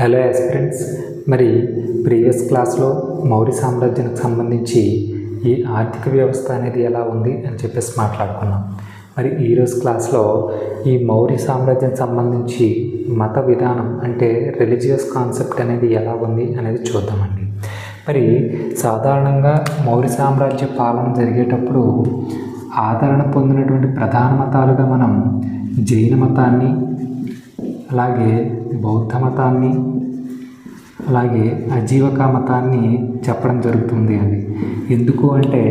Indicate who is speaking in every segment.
Speaker 1: Hello aspirants, మరి previous క్లాస్లో మౌర్య సామ్రాజ్యానికి సంబంధించి ఈ ఆర్థిక వ్యవస్థ అనేది ఎలా ఉంది అని చెప్పేసి మాట్లాడుకున్నాం. మరి ఈరోజు క్లాస్లో ఈ మౌర్య సామ్రాజ్యానికి సంబంధించి మత విధానం అంటే రిలీజియస్ కాన్సెప్ట్ అనేది ఎలా ఉంది అనేది చూద్దామండి. మరి సాధారణంగా మౌర్య సామ్రాజ్య పాలన జరిగేటప్పుడు ఆదరణ పొందినటువంటి ప్రధాన మతాలుగా మనం జైన మతాన్ని, అలాగే బౌద్ధ మతాన్ని, అలాగే అజీవక మతాన్ని చెప్పడం జరుగుతుంది అండి. ఎందుకు అంటే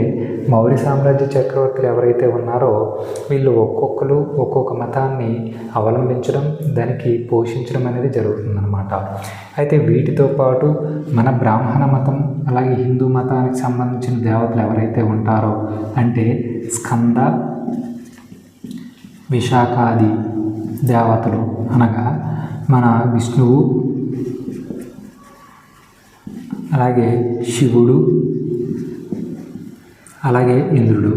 Speaker 1: మౌర్య సామ్రాజ్య చక్రవర్తులు ఎవరైతే ఉన్నారో వీళ్ళు ఒక్కొక్కరు ఒక్కొక్క మతాన్ని అవలంబించడం, దానికి పోషించడం అనేది జరుగుతుందన్నమాట. అయితే వీటితో పాటు మన బ్రాహ్మణ మతం, అలాగే హిందూ మతానికి సంబంధించిన దేవతలు ఎవరైతే ఉంటారో అంటే స్కంద, విశాఖాది దేవతలు అనగా మన విష్ణువు, అలాగే శివుడు, అలాగే ఇంద్రుడు,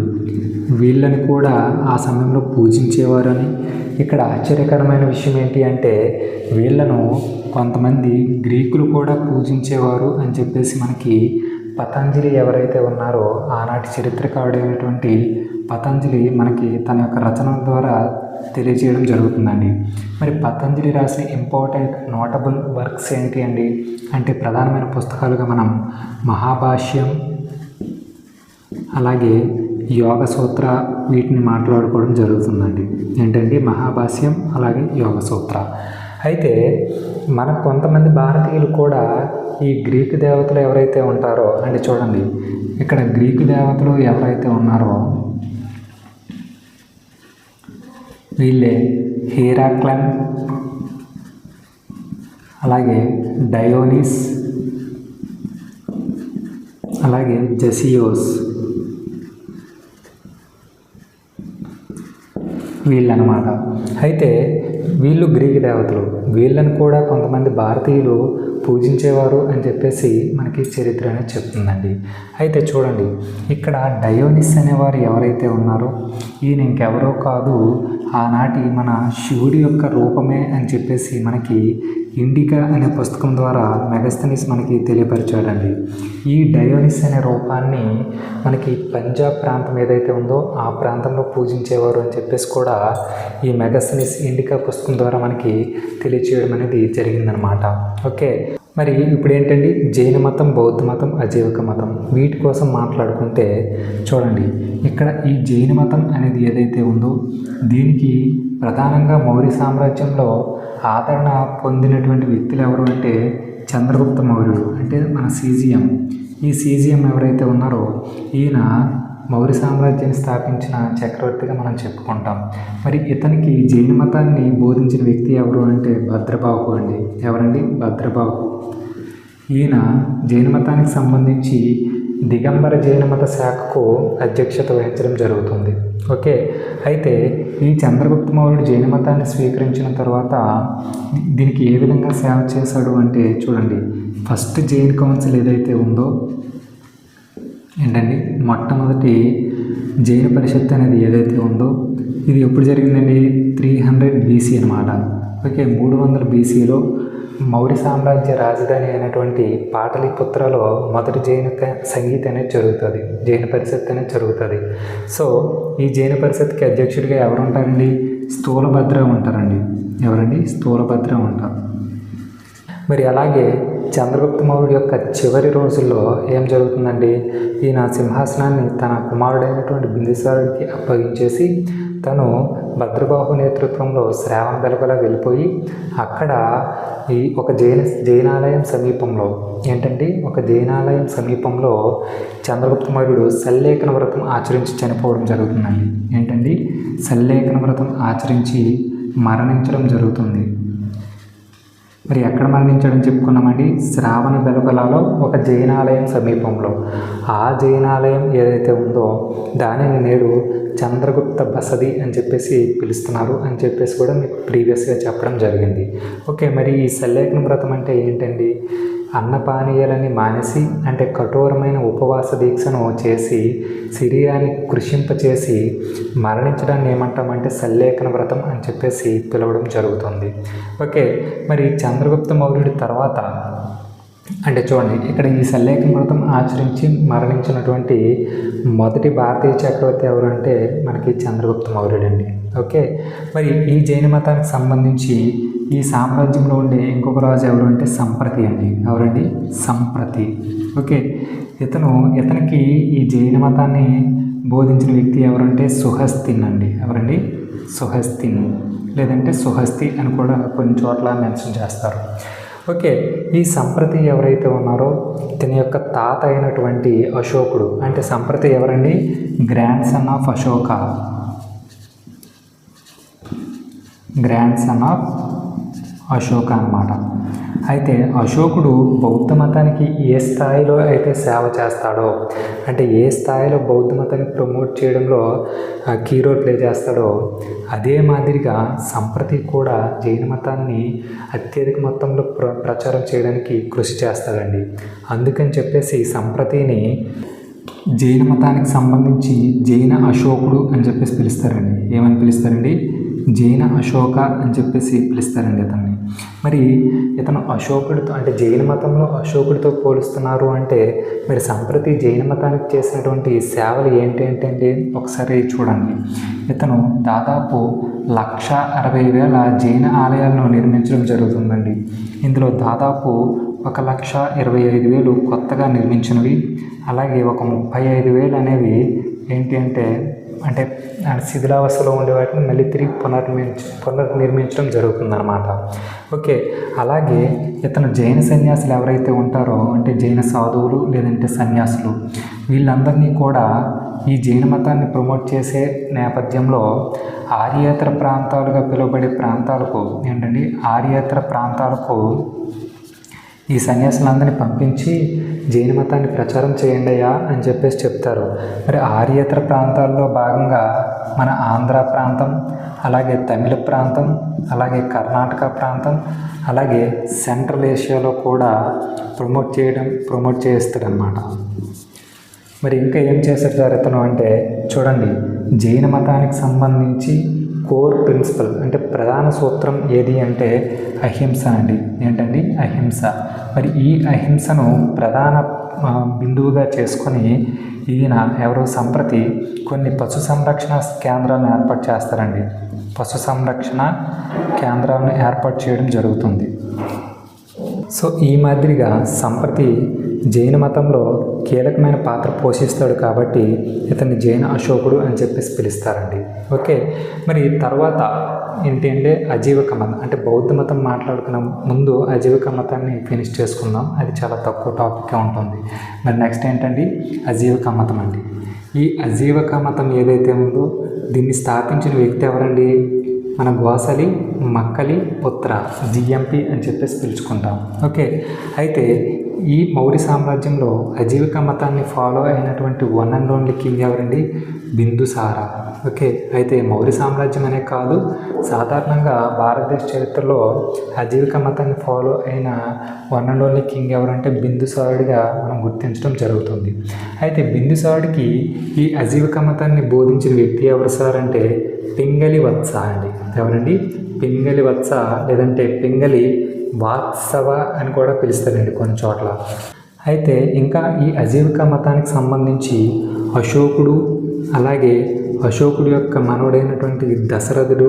Speaker 1: వీళ్ళని కూడా ఆ సమయంలో పూజించేవారని. ఇక్కడ ఆశ్చర్యకరమైన విషయం ఏంటి అంటే వీళ్ళను కొంతమంది గ్రీకులు కూడా పూజించేవారు అని చెప్పేసి మనకి పతంజలి ఎవరైతే ఉన్నారో ఆనాటి చరిత్రకారుడైనటువంటి పతంజలి మనకి తన యొక్క రచనల ద్వారా తెలియజేయడం జరుగుతుందండి. మరి పతంజలి రాసిన ఇంపార్టెంట్ నోటబుల్ వర్క్స్ ఏంటి అండి అంటే ప్రధానమైన పుస్తకాలుగా మనం మహాభాష్యం, అలాగే యోగ సూత్ర, వీటిని మాట్లాడుకోవడం జరుగుతుందండి. ఏంటండి మహాభాష్యం, అలాగే యోగ సూత్ర. అయితే మన కొంతమంది భారతీయులు కూడా ఈ గ్రీకు దేవతలు ఎవరైతే ఉంటారో అంటే చూడండి, ఇక్కడ గ్రీకు దేవతలు ఎవరైతే ఉన్నారో వీళ్ళే హెరాక్లన్, అలాగే డయోనిస్, అలాగే జెసియోస్, వీళ్ళనమాట. అయితే వీళ్ళు గ్రీకు దేవతలు, వీళ్ళని కూడా కొంతమంది భారతీయులు పూజించేవారు అని చెప్పేసి మనకి చరిత్ర అనేది చెప్తుందండి. అయితే చూడండి, ఇక్కడ డయోనిస్ అనేవారు ఎవరైతే ఉన్నారో ఈయన ఇంకెవరో కాదు, ఆనాటి మన శివుడి యొక్క రూపమే అని చెప్పేసి మనకి ఇండికా అనే పుస్తకం ద్వారా మెగస్తనీస్ మనకి తెలియపరిచాడండి. ఈ డయోనిస్ అనే రూపాన్ని మనకి పంజాబ్ ప్రాంతం ఏదైతే ఉందో ఆ ప్రాంతంలో పూజించేవారు అని చెప్పేసి కూడా ఈ మెగస్తనీస్ ఇండికా పుస్తకం ద్వారా మనకి తెలియచేయడం అనేది జరిగిందనమాట. ఓకే, మరి ఇప్పుడు ఏంటండి జైన మతం, బౌద్ధ మతం, అజీవక మతం, వీటి కోసం మాట్లాడుకుంటే చూడండి, ఇక్కడ ఈ జైన మతం అనేది ఏదైతే ఉందో దీనికి ప్రధానంగా మౌర్య సామ్రాజ్యంలో ఆదరణ పొందినటువంటి వ్యక్తులు ఎవరు అంటే చంద్రగుప్త మౌర్యుడు, అంటే మన సీజియం. ఈ సీజియం ఎవరైతే ఉన్నారో ఈయన మౌర్య సామ్రాజ్యాన్ని స్థాపించిన చక్రవర్తిగా మనం చెప్పుకుంటాం. మరి ఇతనికి జైన మతాన్ని బోధించిన వ్యక్తి ఎవరు అంటే భద్రబాహు అండి. ఎవరండి? భద్రబాహు. ఈయన జైన మతానికి సంబంధించి దిగంబర జైన మత శాఖకు అధ్యక్షత వహించడం జరుగుతుంది. ఓకే, అయితే ఈ చంద్రగుప్త మౌర్యుడు జైన మతాన్ని స్వీకరించిన తర్వాత దీనికి ఏ విధంగా సేవ చేశాడు అంటే చూడండి, ఫస్ట్ జైన్ కౌన్సిల్ ఏదైతే ఉందో ఏంటండి, మొట్టమొదటి జైన పరిషత్ అనేది ఏదైతే ఉందో ఇది ఎప్పుడు జరిగిందండి? 300 BC అనమాట. ఓకే, 300 BCలో మౌర్య సామ్రాజ్య రాజధాని అయినటువంటి పాటలీపుత్రలో మొదటి జైన సంగీతం అనేది జరుగుతుంది, జైన పరిషత్ అనేది జరుగుతుంది. సో ఈ జైన పరిషత్కి అధ్యక్షుడిగా ఎవరు ఉంటారండి? స్థూలభద్ర ఉంటారండి. ఎవరండి? స్థూలభద్ర ఉంటారు. మరి అలాగే చంద్రగుప్త మౌర్యుడు యొక్క చివరి రోజుల్లో ఏం జరుగుతుందండి? ఈయన సింహాసనాన్ని తన కుమారుడైనటువంటి బిందుసారుడికి అప్పగించేసి తను భద్రబాహు నేతృత్వంలో శ్రావణ బెలగల వెళ్ళిపోయి అక్కడ ఈ ఒక జైనాలయం సమీపంలో ఏంటండి, ఒక జైనాలయం సమీపంలో చంద్రగుప్త మౌర్యుడు సల్లేఖన వ్రతం ఆచరించి చనిపోవడం జరుగుతుందండి. ఏంటండి? సల్లేఖన వ్రతం ఆచరించి మరణించడం జరుగుతుంది. మరి ఎక్కడ మరణించడం చెప్పుకున్నామండి? శ్రావణ బెలగలలో ఒక జైనాలయం సమీపంలో. ఆ జైనాలయం ఏదైతే ఉందో దానిని నేడు చంద్రగుప్త బసది అని చెప్పేసి పిలుస్తున్నారు అని చెప్పేసి కూడా మీకు ప్రీవియస్గా చెప్పడం జరిగింది. ఓకే, మరి ఈ సల్లేఖన వ్రతం అంటే ఏంటండి? అన్నపానీయాలని మానేసి అంటే కఠోరమైన ఉపవాస దీక్షను చేసి శరీరాన్ని కృషింపచేసి మరణించడాన్ని ఏమంటామంటే సల్లేఖన వ్రతం అని చెప్పేసి పిలవడం జరుగుతుంది. ఓకే, మరి చంద్రగుప్త మౌర్యుడి తర్వాత అంటే చూడండి, ఇక్కడ ఈ సల్లేఖన వ్రతం ఆచరించి మరణించినటువంటి మొదటి భారతీయ చక్రవర్తి ఎవరు అంటే మనకి చంద్రగుప్త మౌర్యుడు అండి. ఓకే, మరి ఈ జైన మతానికి సంబంధించి ఈ సామ్రాజ్యంలో ఉండే ఇంకొక రాజు ఎవరు అంటే సంప్రతి అండి. ఎవరండి? సంప్రతి. ఓకే, ఇతనికి ఈ జైన మతాన్ని బోధించిన వ్యక్తి ఎవరంటే సుహస్తిన్ అండి. ఎవరండి? సుహస్తిన్, లేదంటే సుహస్తి అని కూడా కొన్ని చోట్ల మెన్షన్ చేస్తారు. ఓకే, ఈ సంప్రతి ఎవరైతే ఉన్నారో ఇతని యొక్క తాత అయినటువంటి అశోకుడు, అంటే సంప్రతి ఎవరండి? Grand son of Ashoka, grand son of Ashoka అన్నమాట. అయితే అశోకుడు బౌద్ధ మతానికి ఏ స్థాయిలో అయితే సేవ చేస్తాడో, అంటే ఏ స్థాయిలో బౌద్ధ మతాన్ని ప్రమోట్ చేయడంలో కీ రోల్ ప్లే చేస్తాడో, అదే మాదిరిగా సంప్రతి కూడా జైన మతాన్ని అత్యధిక మొత్తంలో ప్రచారం చేయడానికి కృషి చేస్తాడండి. అందుకని చెప్పేసి సంప్రతిని జైన మతానికి సంబంధించి జైన అశోకుడు అని చెప్పేసి పిలుస్తారండి. ఏమని పిలుస్తారండి? జైన అశోక అని చెప్పేసి పిలుస్తారండి ఇతన్ని. మరి ఇతను అశోకుడితో అంటే జైన మతంలో అశోకుడితో పోలుస్తున్నారు అంటే మరి సంప్రతి జైన మతానికి చేసినటువంటి సేవలు ఏంటంటే ఒకసారి చూడండి. ఇతను దాదాపు 1,60,000 జైన ఆలయాలను నిర్మించడం జరుగుతుందండి. ఇందులో దాదాపు 1,25,000 కొత్తగా నిర్మించినవి, అలాగే ఒక 35,000 అనేవి ఏంటి అంటే శిథిలావస్థలో ఉండే వాటిని మళ్ళీ తిరిగి పునర్నిర్మించడం జరుగుతుందన్నమాట. ఓకే, అలాగే ఇతను జైన సన్యాసులు ఎవరైతే ఉంటారో అంటే జైన సాధువులు లేదంటే సన్యాసులు, వీళ్ళందరినీ కూడా ఈ జైన మతాన్ని ప్రమోట్ చేసే నేపథ్యంలో ఆర్యేతర ప్రాంతాలుగా పిలువబడే ప్రాంతాలకు ఏంటండి ఆర్యేతర ప్రాంతాలకు ఈ సన్యాసులందరినీ పంపించి జైన మతాన్ని ప్రచారం చేయండి అయ్యా అని చెప్పేసి చెప్తారు. మరి ఆర్యేతర ప్రాంతాల్లో భాగంగా మన ఆంధ్ర ప్రాంతం, అలాగే తమిళ ప్రాంతం, అలాగే కర్ణాటక ప్రాంతం, అలాగే సెంట్రల్ ఏషియాలో కూడా ప్రమోట్ చేస్తాడనమాట. మరి ఇంకా ఏం చేశారు ఇతను అంటే చూడండి, జైన మతానికి సంబంధించి కోర్ ప్రిన్సిపల్ అంటే ప్రధాన సూత్రం ఏది అంటే అహింస అండి. ఏంటండి? అహింస. మరి ఈ అహింసను ప్రధాన బిందువుగా చేసుకొని ఈయన ఎవరో సంప్రతి కొన్ని పశు సంరక్షణ కేంద్రాలను ఏర్పాటు చేస్తారండి. పశు సంరక్షణ కేంద్రాలను ఏర్పాటు చేయడం జరుగుతుంది. సో ఈ మాదిరిగా సంప్రతి జైన మతంలో కీలకమైన పాత్ర పోషిస్తాడు కాబట్టి ఇతన్ని జైన అశోకుడు అని చెప్పేసి పిలుస్తారండి. ఓకే, మరి తర్వాత ఏంటి అంటే అజీవక మతం అంటే బౌద్ధ మతం మాట్లాడుకున్న ముందు అజీవక మతాన్ని ఫినిష్ చేసుకుందాం. అది చాలా తక్కువ టాపిక్గా ఉంటుంది. మరి నెక్స్ట్ ఏంటండి? అజీవక మతం అండి. ఈ అజీవక మతం ఏదైతే ఉందో దీన్ని స్థాపించిన వ్యక్తి ఎవరండి? మన గోసలి మక్కలి పుత్ర, జిఎంపి అని చెప్పేసి పిలుచుకుంటాం. ఓకే, అయితే ఈ మౌర్య సామ్రాజ్యంలో అజీవిక మతాన్ని ఫాలో అయినటువంటి వన్ అండ్ ఓన్లీ కింగ్ ఎవరండి? బిందుసార. ఓకే, అయితే మౌర్య సామ్రాజ్యం అనే కాదు, సాధారణంగా భారతదేశ చరిత్రలో అజీవిక మతాన్ని ఫాలో అయిన వన్ అండ్ ఓన్లీ కింగ్ ఎవరంటే బిందుసారుడిగా మనం గుర్తించడం జరుగుతుంది. అయితే బిందుసారుడికి ఈ అజీవిక మతాన్ని బోధించిన వ్యక్తి ఎవరు సార్ అంటే పింగళి వత్స అండి. ఎవరండి? పింగళి వత్స, లేదంటే పింగళి వాత్సవ అని కూడా పిలుస్తారండి కొన్ని చోట్ల. అయితే ఇంకా ఈ అజీవిక మతానికి సంబంధించి అశోకుడు, అలాగే అశోకుడు యొక్క మనవడైనటువంటి దశరథుడు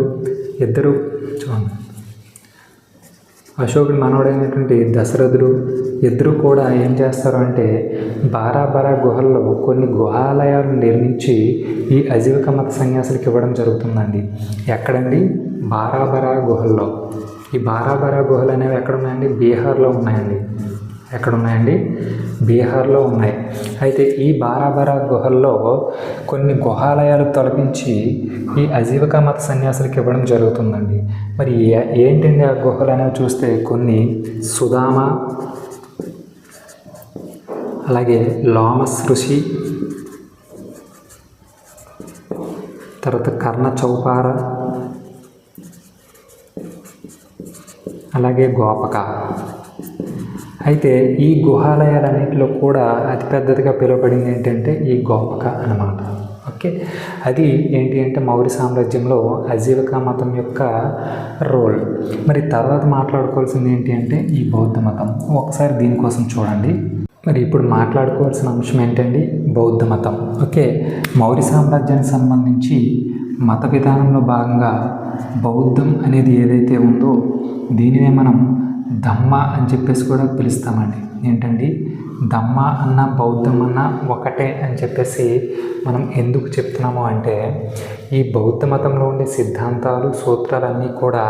Speaker 1: ఇద్దరు చూడండి, అశోకుడి మనవడైనటువంటి దశరథుడు ఇద్దరు కూడా ఏం చేస్తారు అంటే బారాబరా గుహల్లో కొన్ని గుహాలయాలు నిర్మించి ఈ అజీవిక మత సన్యాసులకు ఇవ్వడం జరుగుతుందండి. ఎక్కడండి? బారాబరా గుహల్లో. ఈ బారాబరా గుహలు అనేవి ఎక్కడ ఉన్నాయండి? బీహార్లో ఉన్నాయండి. ఎక్కడ ఉన్నాయండి? బీహార్లో ఉన్నాయి. అయితే ఈ బారాబరా గుహల్లో కొన్ని గుహాలయాలు తొలగించి ఈ అజీవిక మత సన్యాసులకు ఇవ్వడం జరుగుతుందండి. మరి ఏంటండి ఆ గుహలు అనేవి చూస్తే కొన్ని సుధామ, అలాగే లోమస్ ఋషి, తర్వాత కర్ణ చౌపార, అలాగే గోపక. అయితే ఈ గుహాలయాలన్నింటిలో కూడా అతిపెద్దదిగా పిలువబడింది ఏంటంటే ఈ గోపక అన్నమాట. ఓకే, అది ఏంటి అంటే మౌర్య సామ్రాజ్యంలో అజీవికా మతం యొక్క రోల్. మరి తర్వాత మాట్లాడుకోవాల్సింది ఏంటి అంటే ఈ బౌద్ధ మతం. ఒకసారి దీనికోసం చూడండి. మరి ఇప్పుడు మాట్లాడుకోవాల్సిన అంశం ఏంటండి? బౌద్ధ మతం. ఓకే, మౌర్య సామ్రాజ్యానికి సంబంధించి మత విధానంలో భాగంగా బౌద్ధం అనేది ఏదైతే ఉందో దీనినే మనం ధమ్మ అని చెప్పేసి కూడా పిలుస్తామండి. ఏంటండి, ధమ్మ అన్న బౌద్ధం అన్న ఒకటే అని చెప్పేసి మనం ఎందుకు చెప్తున్నాము అంటే ఈ బౌద్ధ మతంలో ఉండే సిద్ధాంతాలు సూత్రాలన్నీ కూడా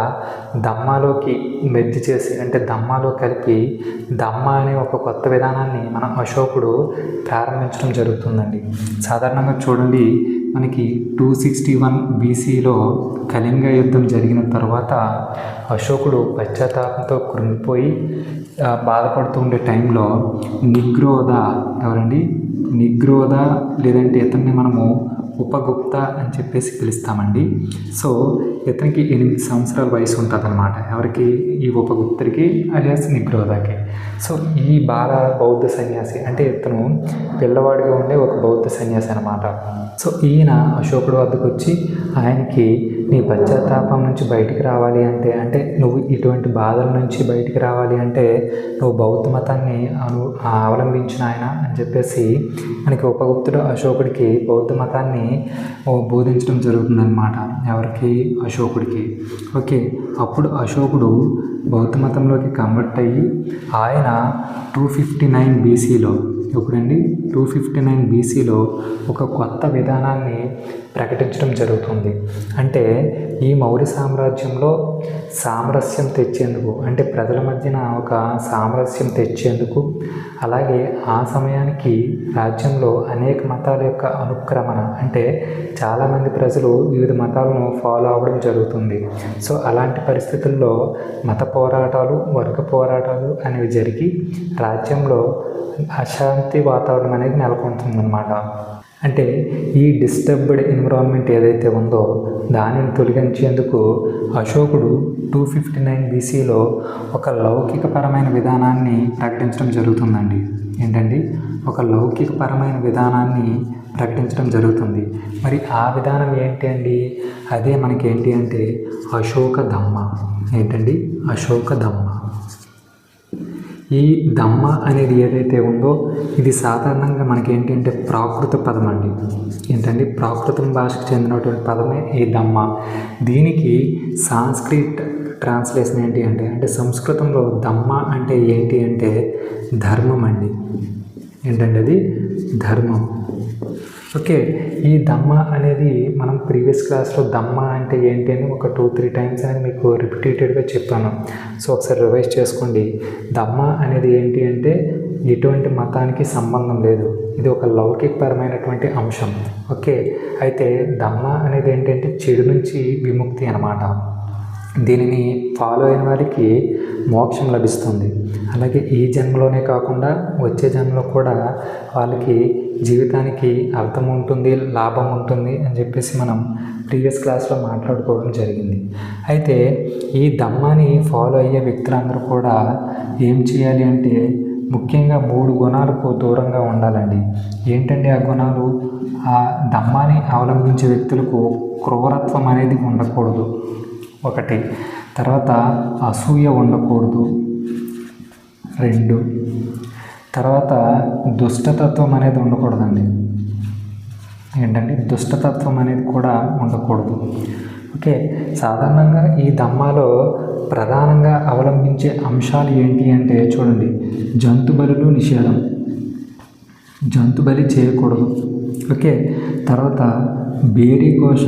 Speaker 1: ధమ్మాలోకి మెర్జ్ చేసి అంటే ధమ్మాలో కలిపి ధమ్మ అనే ఒక కొత్త విధానాన్ని మన అశోకుడు ప్రారంభించడం జరుగుతుందండి. సాధారణంగా చూడండి, మనకి 261 BCలో కళింగ యుద్ధం జరిగిన తర్వాత అశోకుడు పశ్చాత్తాపంతో కృంగిపోయి బాధపడుతూ ఉండే టైంలో నిగ్రోధ, ఎవరండి? నిగ్రోధ, లేదంటే ఇతన్ని మనము ఉపగుప్త అని చెప్పేసి పిలుస్తామండి. సో ఇతనికి 8 సంవత్సరాల వయసు ఉంటుంది అన్నమాట. ఎవరికి? ఈ ఉపగుప్తుడికి అలియాస్ నిగ్రోధకి. సో ఈ బౌద్ధ సన్యాసి అంటే ఇతను పిల్లవాడిగా ఉండే ఒక బౌద్ధ సన్యాసి అనమాట. సో ఈయన అశోకుడు వద్దకు వచ్చి ఆయనకి నీ పశ్చాత్తాపం నుంచి బయటికి రావాలి అంటే నువ్వు ఇటువంటి బాధల నుంచి బయటికి రావాలి అంటే నువ్వు బౌద్ధ మతాన్ని అవలంబించిన ఆయన అని చెప్పేసి మనకి ఉపగుప్తుడు అశోకుడికి బౌద్ధ మతాన్ని బోధించడం జరుగుతుందన్నమాట. ఎవరికి? అశోకుడికి. ఓకే, అప్పుడు అశోకుడు బౌద్ధ మతంలోకి కన్వర్ట్ అయ్యి ఆయన 259 BCలో, ఎప్పుడండి? 259 BCలో ఒక కొత్త విధానాన్ని ప్రకటించడం జరుగుతుంది. అంటే ఈ మౌర్య సామ్రాజ్యంలో సామరస్యం తెచ్చేందుకు, అంటే ప్రజల మధ్యన ఒక సామరస్యం తెచ్చేందుకు, అలాగే ఆ సమయానికి రాజ్యంలో అనేక మతాల యొక్క అనుక్రమణ, అంటే చాలామంది ప్రజలు వివిధ మతాలను ఫాలో అవ్వడం జరుగుతుంది. సో అలాంటి పరిస్థితుల్లో మత పోరాటాలు, వర్గ పోరాటాలు అనేవి జరిగి రాజ్యంలో అశాంతి వాతావరణం అనేది నెలకొంటుందన్నమాట. అంటే ఈ డిస్టర్బ్డ్ ఎన్విరాన్మెంట్ ఏదైతే ఉందో దానిని తొలగించేందుకు అశోకుడు 259 BCలో ఒక లౌకికపరమైన విధానాన్ని ప్రకటించడం జరుగుతుందండి. ఏంటండి? ఒక లౌకికపరమైన విధానాన్ని ప్రకటించడం జరుగుతుంది. మరి ఆ విధానం ఏంటి అండి? అదే మనకి ఏంటి అంటే అశోక ధమ్మ. ఏంటండి? అశోక ధమ్మ. ఈ ధమ్మ అనేది ఏదైతే ఉందో ఇది సాధారణంగా మనకి ఏంటంటే ప్రాకృత పదం అండి. ఏంటండి? ప్రాకృతం భాషకు చెందినటువంటి పదమే ఈ ధమ్మ. దీనికి సాంస్క్రిట్ ట్రాన్స్లేషన్ ఏంటి అంటే సంస్కృతంలో ధమ్మ అంటే ఏంటి అంటే ధర్మం అండి. ఏంటంటే అది ధర్మం. ఓకే, ఈ ధమ్మ అనేది మనం ప్రీవియస్ క్లాస్లో ధమ్మ అంటే ఏంటి అని ఒక 2-3 టైమ్స్ అనేది మీకు రిపీటెడ్గా చెప్పాను. సో ఒకసారి రివైజ్ చేసుకోండి. ధమ్మ అనేది ఏంటి అంటే ఎటువంటి మతానికి సంబంధం లేదు, ఇది ఒక లౌకికపరమైనటువంటి అంశం. ఓకే, అయితే ధమ్మ అనేది ఏంటంటే చెడు నుంచి విముక్తి అన్నమాట. దీనిని ఫాలో అయిన వారికి మోక్షం లభిస్తుంది. అలాగే ఈ జన్మలోనే కాకుండా వచ్చే జన్మలో కూడా వాళ్ళకి జీవితానికి అర్థం ఉంటుంది, లాభం ఉంటుంది అని చెప్పేసి మనం ప్రీవియస్ క్లాస్లో మాట్లాడుకోవడం జరిగింది. అయితే ఈ ధమ్మాని ఫాలో అయ్యే వ్యక్తులందరూ కూడా ఏం చేయాలి అంటే ముఖ్యంగా 3 గుణాలకు దూరంగా ఉండాలండి. ఏంటంటే ఆ గుణాలు? ఆ ధమ్మాని అవలంబించే వ్యక్తులకు క్రూరత్వం అనేది ఉండకూడదు, ఒకటి. తర్వాత అసూయ ఉండకూడదు, 2. తర్వాత దుష్టతత్వం అనేది ఉండకూడదండి. ఏంటంటే దుష్టతత్వం అనేది కూడా ఉండకూడదు. ఓకే, సాధారణంగా ఈ ధమ్మాలో ప్రధానంగా అవలంబించే అంశాలు ఏంటి అంటే చూడండి, జంతు బలులు నిషేధం, జంతు బలి చేయకూడదు. ఓకే, తర్వాత బేరీ ఘోష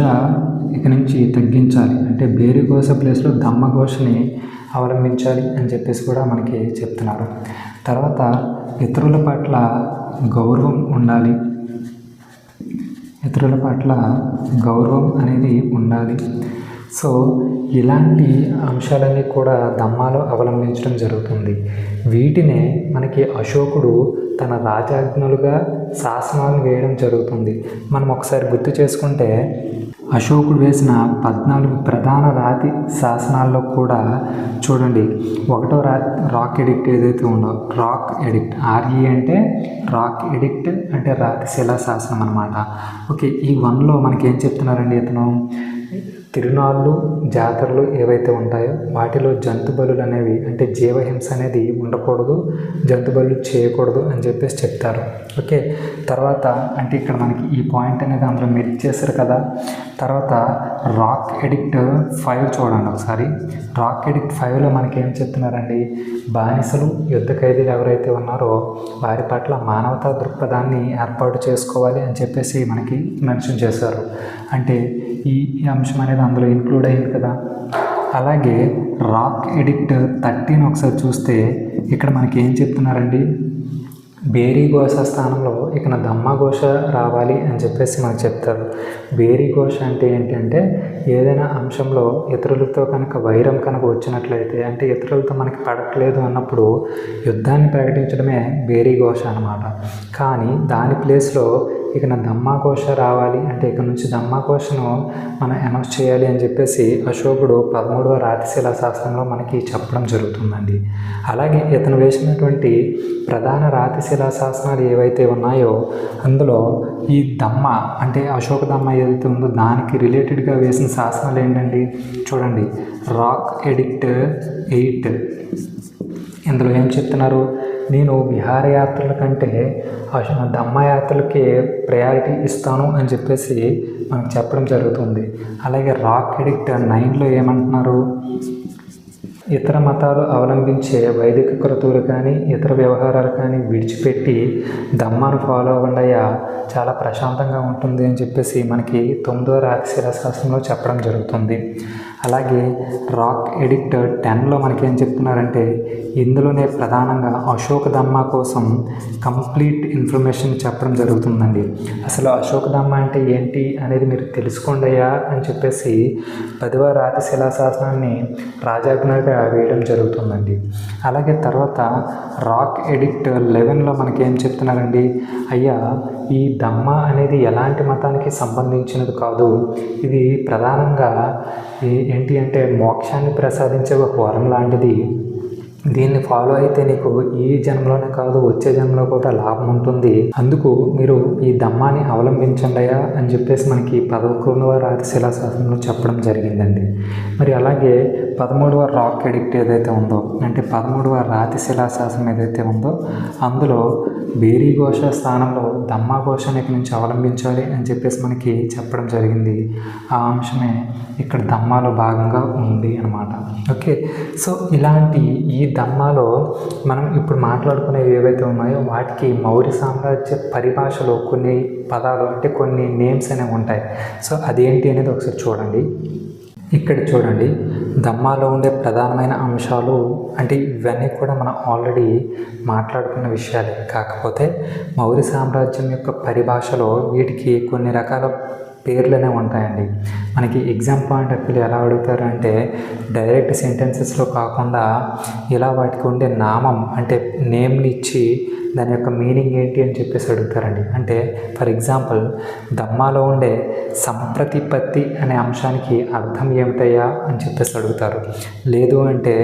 Speaker 1: ఇక నుంచి తగ్గించాలి, అంటే బేరీ ఘోష ప్లేస్లో ధమ్మ ఘోషని అవలంబించాలి అని చెప్పేసి కూడా మనకి చెప్తున్నారు. తర్వాత ఇతరుల పట్ల గౌరవం ఉండాలి, ఇతరుల పట్ల గౌరవం అనేది ఉండాలి. సో ఇలాంటి అంశాలన్నీ కూడా ధమ్మాలో అవలంబించడం జరుగుతుంది. వీటినే మనకి అశోకుడు తన రాజాజ్ఞలుగా శాసనాలు వేయడం జరుగుతుంది. మనం ఒకసారి గుర్తు చేసుకుంటే అశోకుడు వేసిన 14 ప్రధాన రాతి శాసనాల్లో కూడా చూడండి, ఒకటో రాక్ ఎడిక్ట్ ఏదైతే ఉందో, రాక్ ఎడిక్ట్, ఆర్ఈ అంటే రాక్ ఎడిక్ట్ అంటే రాతి శిలా శాసనం అనమాట. ఓకే, ఈ 1లో మనకి ఏం చెప్తున్నారండి, ఇతను తిరునాళ్ళు జాతరలు ఏవైతే ఉంటాయో వాటిలో జంతు బలులు అనేవి అంటే జీవహింస అనేది ఉండకూడదు, జంతు బలులు చేయకూడదు అని చెప్పేసి చెప్తారు. ఓకే, తర్వాత అంటే ఇక్కడ మనకి ఈ పాయింట్ అనేది అందులో మెర్జ్ చేశారు కదా. తర్వాత రాక్ ఎడిక్ట్ 5 చూడండి ఒకసారి. రాక్ ఎడిక్ట్ 5లో మనకి ఏం చెప్తున్నారండి, బానిసలు యుద్ధ ఖైదీలు ఎవరైతే ఉన్నారో వారి పట్ల మానవతా దృక్పథాన్ని ఏర్పాటు చేసుకోవాలి అని చెప్పేసి మనకి మెన్షన్ చేశారు. అంటే ఈ అంశం అనేది అందులో ఇంక్లూడ్ అయింది కదా. అలాగే రాక్ ఎడిక్ట్ 13 ఒకసారి చూస్తే ఇక్కడ మనకి ఏం చెప్తున్నారండి, బేరీ ఘోష స్థానంలో ఇక్కడ దమ్మా ఘోష రావాలి అని చెప్పేసి మనకు చెప్తారు. బేరీ ఘోష అంటే ఏంటంటే ఏదైనా అంశంలో ఇతరులతో కనుక వైరం కనుక వచ్చినట్లయితే, అంటే ఇతరులతో మనకి పడట్లేదు అన్నప్పుడు యుద్ధాన్ని ప్రకటించడమే బేరీ ఘోష అన్నమాట. కానీ దాని ప్లేస్లో ఇక దమ్మా ఘోష రావాలి అంటే ఇక్కడ నుంచి దమ్మా ఘోషను మనం అనౌన్స్ చేయాలి అని చెప్పేసి అశోకుడు 13వ రాతిశిలా శాసనంలో మనకి చెప్పడం జరుగుతుందండి. అలాగే ఇతను వేసినటువంటి ప్రధాన రాతిశిలా శాసనాలు ఏవైతే ఉన్నాయో అందులో ఈ దమ్మ అంటే అశోక దమ్మ ఏదైతే ఉందో దానికి రిలేటెడ్గా వేసిన శాసనాలు ఏంటండి, చూడండి. రాక్ ఎడిక్ట్ 8 ఇందులో ఏం చెప్తున్నారు, నేను విహారయాత్రల కంటే దమ్మయాత్రలకి ప్రయారిటీ ఇస్తాను అని చెప్పేసి మనకు చెప్పడం జరుగుతుంది. అలాగే రాక్ ఎడిక్ట్ 9లో ఏమంటున్నారు, ఇతర మతాలు అవలంబించే వైదిక క్రతువులు కానీ ఇతర వ్యవహారాలు కానీ విడిచిపెట్టి దమ్మాను ఫాలో అవ్వండియా, చాలా ప్రశాంతంగా ఉంటుంది అని చెప్పేసి మనకి 9వ రాతిశిలా శాసనంలో చెప్పడం జరుగుతుంది. అలాగే రాక్ ఎడిక్ట్ 10లో మనకి ఏం చెప్తున్నారంటే ఇందులోనే ప్రధానంగా అశోక దమ్మా కోసం కంప్లీట్ ఇన్ఫర్మేషన్ చెప్పడం జరుగుతుందండి. అసలు అశోక దమ్మా అంటే ఏంటి అనేది మీరు తెలుసుకోండియా అని చెప్పేసి 10వ రాతిశిలా శాసనాన్ని రాజాజ్ఞగా వేయడం జరుగుతుందండి. అలాగే తర్వాత రాక్ ఎడిక్ట్ 11లో మనకి ఏం చెప్తున్నారండి, అయ్యా ఈ దమ్మా అనేది ఎలాంటి మతానికి సంబంధించినది కాదు, ఇది ప్రధానంగా ఏంటి అంటే మోక్షాన్ని ప్రసాదించే ఒక వరం లాంటిది, దీన్ని ఫాలో అయితే నీకు ఈ జన్మలోనే కాదు వచ్చే జన్మలో కూడా లాభం ఉంటుంది, అందుకు మీరు ఈ దమ్మాని అవలంబించండియా అని చెప్పేసి మనకి 11వ రాతిశిలా శాసనంలో చెప్పడం జరిగిందండి. మరి అలాగే 13వ రాక్ ఎడిక్ట్ ఏదైతే ఉందో అంటే 13వ రాతిశిలా శాసనం ఏదైతే ఉందో అందులో బేరీ ఘోష స్థానంలో దమ్మా ఘోషని ఇక్కడి నుంచి అవలంబించాలి అని చెప్పేసి మనకి చెప్పడం జరిగింది. ఆ అంశమే ఇక్కడ దమ్మాలో భాగంగా ఉంది అన్నమాట. ఓకే, సో ఇలాంటి ఈ దమ్మాలో మనం ఇప్పుడు మాట్లాడుకునేవి ఏవైతే ఉన్నాయో వాటికి మౌర్య సామ్రాజ్య పరిభాషలో కొన్ని పదాలు అంటే కొన్ని నేమ్స్ అనేవి ఉంటాయి. సో అదేంటి అనేది ఒకసారి చూడండి. ఇక్కడ చూడండి, దమ్మాలో ఉండే ప్రధానమైన అంశాలు అంటే ఇవన్నీ కూడా మనం ఆల్రెడీ మాట్లాడుకున్న విషయాలే, కాకపోతే మౌర్య సామ్రాజ్యం యొక్క పరిభాషలో వీటికి కొన్ని రకాల పేర్లనే ఉంటాయండి. మనకి ఎగ్జామ్ పాయింట్ ఆఫ్ వ్యూ ఎలా అడుగుతారంటే డైరెక్ట్ సెంటెన్సెస్లో కాకుండా ఇలా వాటికి ఉండే నామం అంటే నేమ్ని ఇచ్చి దాని యొక్క మీనింగ్ ఏంటి అని చెప్పేసి అడుగుతారండి. అంటే ఫర్ ఎగ్జాంపుల్ దమ్మాలో ఉండే సంప్రతిపత్తి అనే అంశానికి అర్థం ఏమిటయ్యా అని చెప్పేసి అడుగుతారు. లేదు అంటే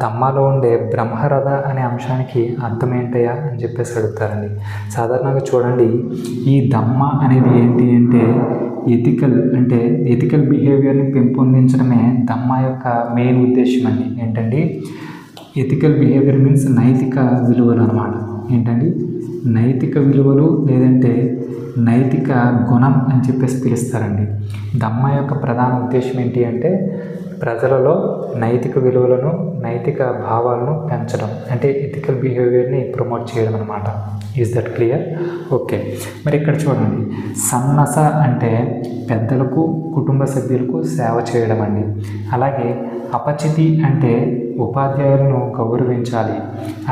Speaker 1: దమ్మాలో ఉండే బ్రహ్మరథ అనే అంశానికి అర్థం ఏంటయ్యా అని చెప్పేసి అడుగుతారండి. సాధారణంగా చూడండి, ఈ దమ్మ అనేది ఏంటి అంటే ఎథికల్ బిహేవియర్ని పెంపొందించడమే దమ్మ యొక్క మెయిన్ ఉద్దేశం అండి. ఏంటండి, ఎథికల్ బిహేవియర్ మీన్స్ నైతిక విలువలు అనమాట. ఏంటండి, నైతిక విలువలు లేదంటే నైతిక గుణం అని చెప్పేసి పిలుస్తారండి. దమ్మ యొక్క ప్రధాన ఉద్దేశం ఏంటి అంటే ప్రజలలో నైతిక విలువలను నైతిక భావాలను పెంచడం అంటే ఎథికల్ బిహేవియర్ని ప్రమోట్ చేయడం అనమాట. Is that clear? ఓకే, మరి ఇక్కడ చూడండి, సన్నస అంటే పెద్దలకు కుటుంబ సభ్యులకు సేవ చేయడం అండి. అలాగే అపచితి అంటే ఉపాధ్యాయులను గౌరవించాలి.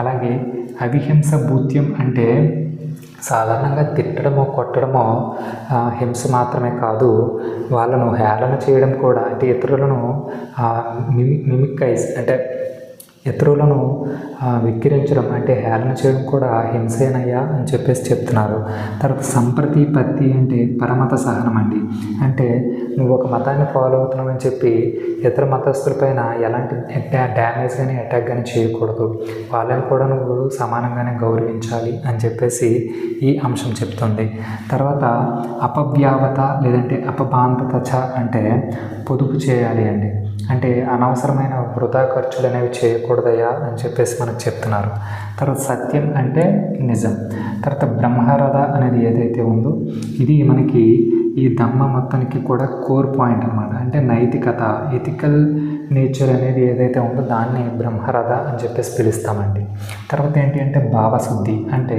Speaker 1: అలాగే అవిహింస భూత్యం అంటే సాధారణంగా తిట్టడమో కొట్టడమో హింస మాత్రమే కాదు, వాళ్ళను హేళన చేయడం కూడా అంటే ఇతరులను మిమిక్కైజ్ అంటే ఇతరులను విక్కిరించడం అంటే హేళన చేయడం కూడా హింసేనయ్యా అని చెప్పేసి చెప్తున్నారు. తర్వాత సంప్రతిపత్తి అంటే పరమత సహనం అండి. అంటే నువ్వు ఒక మతాన్ని ఫాలో అవుతున్నావు అని చెప్పి ఇతర మతస్థులపైన ఎలాంటి డ్యామేజ్ కానీ అటాక్ కానీ చేయకూడదు, వాళ్ళని కూడా నువ్వు సమానంగానే గౌరవించాలి అని చెప్పేసి ఈ అంశం చెప్తుంది. తర్వాత అపవ్యావత లేదంటే అపబాంధత అంటే పొదుపు చేయాలి అండి. అంటే అనవసరమైన వృధా ఖర్చులు అనేవి చేయకూడదయ్యా అని చెప్పేసి మనకు చెప్తున్నారు. తర్వాత సత్యం అంటే నిజం. తర్వాత బ్రహ్మరథ అనేది ఏదైతే ఉందో ఇది మనకి ఈ ధమ్మ మొత్తానికి కూడా కోర్ పాయింట్ అనమాట. అంటే నైతికత, ఎథికల్ నేచర్ అనేది ఏదైతే ఉందో దాన్ని బ్రహ్మరథ అని చెప్పేసి పిలుస్తామండి. తర్వాత ఏంటి అంటే భావశుద్ధి. అంటే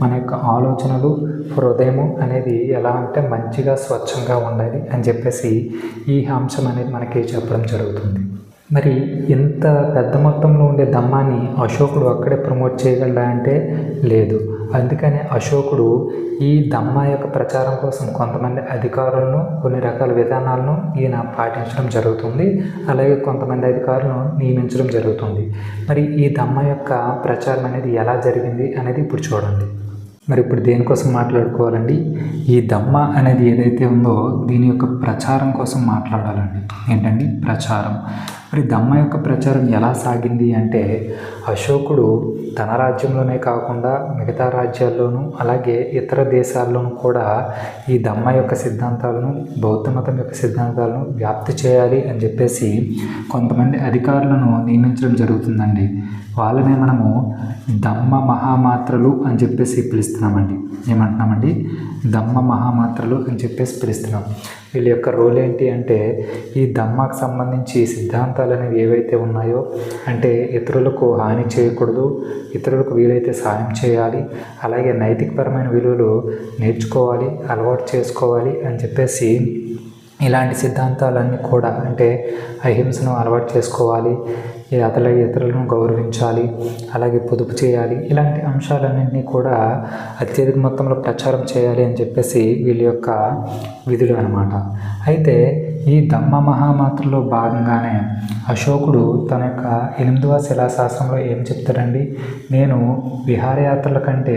Speaker 1: మన యొక్క ఆలోచనలు, హృదయము అనేది ఎలా అంటే మంచిగా స్వచ్ఛంగా ఉండాలి అని చెప్పేసి ఈ అంశం అనేది మనకి చెప్పడం జరుగుతుంది. మరి ఇంత పెద్ద మొత్తంలో ఉండే ధమ్మాన్ని అశోకుడు అక్కడే ప్రమోట్ చేయగలడా అంటే లేదు. అందుకని అశోకుడు ఈ ధమ్మ యొక్క ప్రచారం కోసం కొంతమంది అధికారులను, కొన్ని రకాల విధానాలను ఈయన పాటించడం జరుగుతుంది. అలాగే కొంతమంది అధికారులను నియమించడం జరుగుతుంది. మరి ఈ ధమ్మ యొక్క ప్రచారం అనేది ఎలా జరిగింది అనేది ఇప్పుడు చూడండి. మరి ఇప్పుడు దేనికోసం మాట్లాడుకోవాలండి? ఈ ధమ్మ అనేది ఏదైతే ఉందో దీని యొక్క ప్రచారం కోసం మాట్లాడాలండి. ఏంటండి? ప్రచారం. మరి ధమ్మ యొక్క ప్రచారం ఎలా సాగింది అంటే అశోకుడు తన రాజ్యంలోనే కాకుండా మిగతా రాజ్యాల్లోనూ అలాగే ఇతర దేశాల్లోనూ కూడా ఈ ధమ్మ యొక్క సిద్ధాంతాలను, బౌద్ధ మతం యొక్క సిద్ధాంతాలను వ్యాప్తి చేయాలి అని చెప్పేసి కొంతమంది అధికారులను నియమించడం జరుగుతుందండి. వాళ్ళనే మనము ధమ్మ మహామాత్రలు అని చెప్పేసి పిలుస్తున్నామండి. ఏమంటున్నామండి? ధమ్మ మహామాత్రలు అని చెప్పేసి పిలుస్తున్నాం. వీళ్ళ యొక్క రోల్ ఏంటి అంటే ఈ ధమ్మకు సంబంధించి సిద్ధాంతాలు అనేవి ఏవైతే ఉన్నాయో అంటే ఇతరులకు హాని చేయకూడదు, ఇతరులకు వీలైతే సాయం చేయాలి, అలాగే నైతికపరమైన విలువలు నేర్చుకోవాలి, అలవాటు చేసుకోవాలి అని చెప్పేసి ఇలాంటి సిద్ధాంతాలన్నీ కూడా అంటే అహింసను అలవాటు చేసుకోవాలి, ఇతరులను గౌరవించాలి, అలాగే పొదుపు చేయాలి, ఇలాంటి అంశాలన్నింటినీ కూడా అత్యధిక మొత్తంలో ప్రచారం చేయాలి అని చెప్పేసి వీళ్ళ యొక్క విధులు అన్నమాట. అయితే ఈ ధమ్మ మహామాత్రలో భాగంగానే అశోకుడు తన యొక్క 8వ శిలాశాసనంలో ఏం చెప్తారండి? నేను విహారయాత్రల కంటే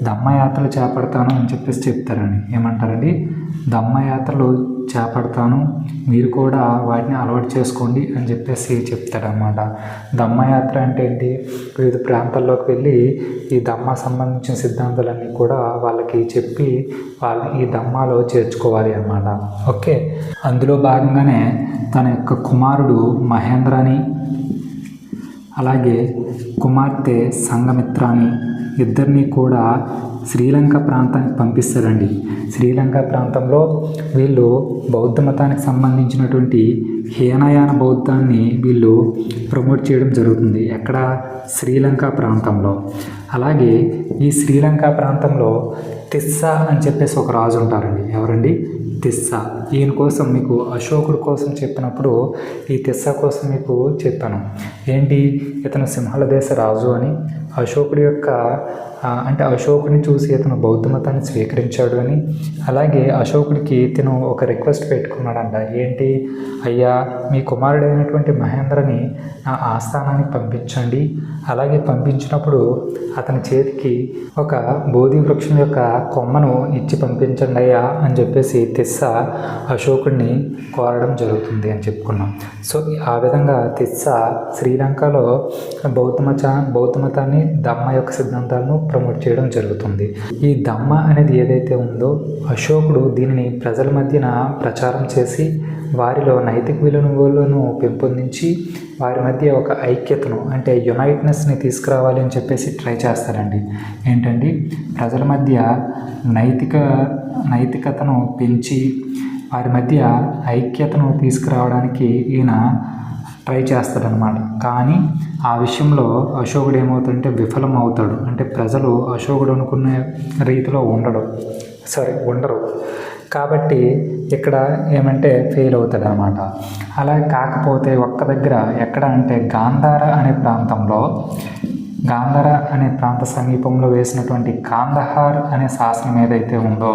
Speaker 1: ధమ్మయాత్రలు చేపడతాను అని చెప్పేసి చెప్తారండి. ఏమంటారండి? ధమ్మయాత్రలు చేపడతాను, మీరు కూడా వాటిని అలవాటు చేసుకోండి అని చెప్పేసి చెప్తాడనమాట. ధమ్మయాత్ర అంటే ఏంటి? వివిధ ప్రాంతాల్లోకి వెళ్ళి ఈ ధమ్మ సంబంధించిన సిద్ధాంతాలన్నీ కూడా వాళ్ళకి చెప్పి వాళ్ళు ఈ ధమ్మాలో చేర్చుకోవాలి అన్నమాట. ఓకే, అందులో భాగంగానే తన యొక్క కుమారుడు మహేంద్రని అలాగే కుమార్తె సంఘమిత్రాని ఇద్దరిని కూడా శ్రీలంక ప్రాంతానికి పంపిస్తారండి. శ్రీలంక ప్రాంతంలో వీళ్ళు బౌద్ధ మతానికి సంబంధించినటువంటి హీనయాన బౌద్ధాన్ని వీళ్ళు ప్రమోట్ చేయడం జరుగుతుంది. ఎక్కడ? శ్రీలంక ప్రాంతంలో. అలాగే ఈ శ్రీలంక ప్రాంతంలో తిస్సా అని చెప్పేసి ఒక రాజు ఉంటారండి. ఎవరండి? తిస్సా. ఈయన కోసం మీకు అశోకుడు కోసం చెప్పినప్పుడు ఈ తిస్సా కోసం మీకు చెప్పాను. ఏంటి? ఇతను సింహళ దేశ రాజు అని, అశోకుడి యొక్క అంటే అశోకుడిని చూసి ఇతను బౌద్ధ మతాన్ని స్వీకరించాడు అని, అలాగే అశోకుడికి ఇతను ఒక రిక్వెస్ట్ పెట్టుకున్నాడంట. ఏంటి? అయ్యా, మీ కుమారుడైనటువంటి మహేంద్రని నా ఆస్థానానికి పంపించండి, అలాగే పంపించినప్పుడు అతని చేతికి ఒక బోధి వృక్షం యొక్క కొమ్మను ఇచ్చి పంపించండి అయ్యా అని చెప్పేసి తిస్సా అశోకుడిని కోరడం జరుగుతుంది అని చెప్పుకున్నాం. సో ఆ విధంగా తిస్సా శ్రీలంకలో బౌద్ధ మతాన్ని, ధమ్మ యొక్క సిద్ధాంతాలను ప్రమోట్ చేయడం జరుగుతుంది. ఈ ధమ్మ అనేది ఏదైతే ఉందో అశోకుడు దీనిని ప్రజల మధ్యన ప్రచారం చేసి వారిలో నైతిక విలువలను పెంపొందించి వారి మధ్య ఒక ఐక్యతను అంటే యునైట్నెస్ని తీసుకురావాలి అని చెప్పేసి ట్రై చేస్తారండి. ఏంటండి? ప్రజల మధ్య నైతికతను పెంచి వారి మధ్య ఐక్యతను తీసుకురావడానికి ఈయన ట్రై చేస్తాడనమాట. కానీ ఆ విషయంలో అశోకుడు ఏమవుతాడంటే విఫలం అవుతాడు. అంటే ప్రజలు అశోకుడు అనుకునే రీతిలో ఉండరు. కాబట్టి ఇక్కడ ఏమంటే ఫెయిల్ అవుతాడు అనమాట. అలా కాకపోతే ఒక్క దగ్గర ఎక్కడ అంటే గాంధార అనే ప్రాంత సమీపంలో వేసినటువంటి కాందహార్ అనే శాసనం ఏదైతే ఉందో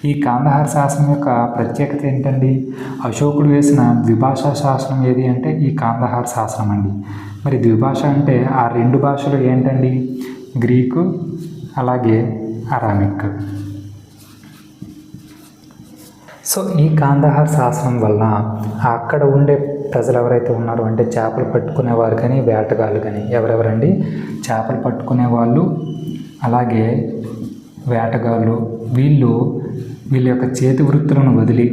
Speaker 1: ఈ కాందహార్ శాసనం యొక్క ప్రత్యేకత ఏంటండి? అశోకుడు వేసిన ద్విభాషా శాసనం ఏది అంటే ఈ కాందహార్ శాసనం అండి. మరి ద్విభాష అంటే ఆ రెండు భాషలు ఏంటండి? గ్రీకు అలాగే అరామిక్. సో ఈ కాందహార్ శాసనం వల్ల అక్కడ ఉండే ప్రజలు ఎవరైతే ఉన్నారో అంటే చేపలు పట్టుకునేవారు కానీ వేటగాళ్ళు కానీ ఎవరెవరండి? చేపలు పట్టుకునే వాళ్ళు అలాగే వేటగాళ్ళు వీళ్ళ యొక్క చేతి వృత్తులను వదిలి,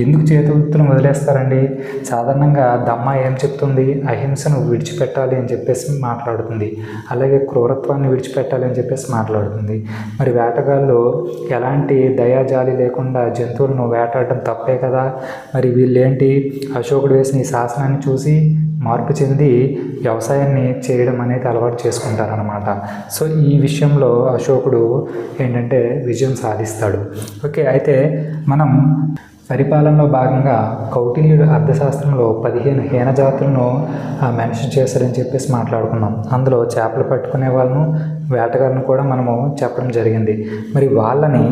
Speaker 1: ఎందుకు చేతి వృత్తులను వదిలేస్తారండి? సాధారణంగా దమ్మ ఏం చెప్తుంది? అహింసను విడిచిపెట్టాలి అని చెప్పేసి మాట్లాడుతుంది, అలాగే క్రూరత్వాన్ని విడిచిపెట్టాలి అని చెప్పేసి మాట్లాడుతుంది. మరి వేటగాళ్ళు ఎలాంటి దయాజాలి లేకుండా జంతువులను వేటాడటం తప్పే కదా. మరి వీళ్ళేంటి? అశోకుడు వేసిన ఈ శాసనాన్ని చూసి మార్పు చెంది వ్యవసాయాన్ని చేయడం అనేది అలవాటు చేసుకుంటారనమాట. సో ఈ విషయంలో అశోకుడు ఏంటంటే విజయం సాధిస్తాడు. ఓకే, అయితే మనం పరిపాలనలో భాగంగా కౌటిల్యుడు అర్థశాస్త్రంలో 15 హీన జాతులను మెన్షన్ చేశారని చెప్పేసి మాట్లాడుకున్నాం. అందులో చేపలు పట్టుకునే వాళ్ళను, వేటగాళ్ళను కూడా మనము చెప్పడం జరిగింది. మరి వాళ్ళని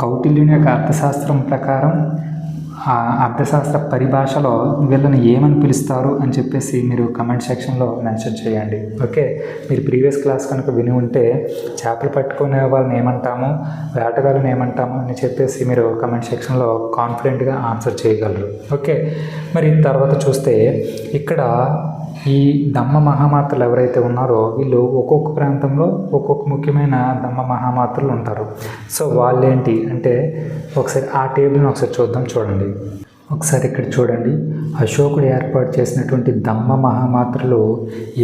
Speaker 1: కౌటిల్యుని యొక్క అర్థశాస్త్రం ప్రకారం ఆ అర్థశాస్త్ర పరిభాషలో వీళ్ళని ఏమని పిలుస్తారు అని చెప్పేసి మీరు కమెంట్ సెక్షన్లో మెన్షన్ చేయండి. ఓకే, మీరు ప్రీవియస్ క్లాస్ కనుక విని ఉంటే చేపలు పట్టుకునే వాళ్ళని ఏమంటాము, వేటగాళ్ళని ఏమంటాము అని చెప్పేసి మీరు కమెంట్ సెక్షన్లో కాన్ఫిడెంట్గా ఆన్సర్ చేయగలరు. ఓకే, మరి తర్వాత చూస్తే ఇక్కడ ఈ దమ్మ మహామాతలు ఎవరైతే ఉన్నారో వీళ్ళు ఒక్కొక్క ప్రాంతంలో ఒక్కొక్క ముఖ్యమైన దమ్మ మహామాతలు ఉంటారు. సో వాళ్ళేంటి అంటే ఒకసారి ఆ టేబుల్ని ఒకసారి చూడండి. ఒకసారి ఇక్కడ చూడండి, అశోకుడు ఏర్పాటు చేసినటువంటి దమ్మ మహామాత్రలు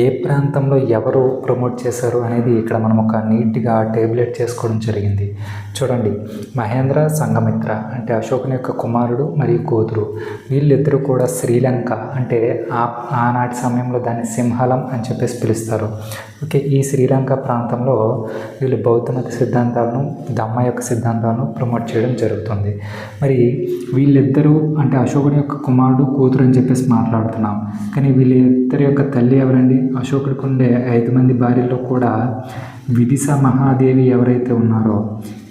Speaker 1: ఏ ప్రాంతంలో ఎవరు ప్రమోట్ చేశారు అనేది ఇక్కడ మనం ఒక నీట్గా టేబులేట్ చేసుకోవడం జరిగింది. చూడండి, మహేంద్ర సంఘమిత్ర అంటే అశోకుని యొక్క కుమారుడు మరియు కూతురు, వీళ్ళిద్దరూ కూడా శ్రీలంక అంటే ఆనాటి సమయంలో దాన్ని సింహళం అని చెప్పేసి పిలుస్తారు. ఓకే, ఈ శ్రీలంక ప్రాంతంలో వీళ్ళు బౌద్ధమత సిద్ధాంతాలను, దమ్మ యొక్క సిద్ధాంతాలను ప్రమోట్ చేయడం జరుగుతుంది. మరి వీళ్ళిద్దరూ అంటే అశోకుని యొక్క కుమారుడు కూతురు అని చెప్పేసి మాట్లాడుతున్నాం, కానీ వీళ్ళిద్దరి యొక్క తల్లి ఎవరండి? అశోకుడికి ఉండే 5 మంది భార్యల్లో కూడా విదిశ మహాదేవి ఎవరైతే ఉన్నారో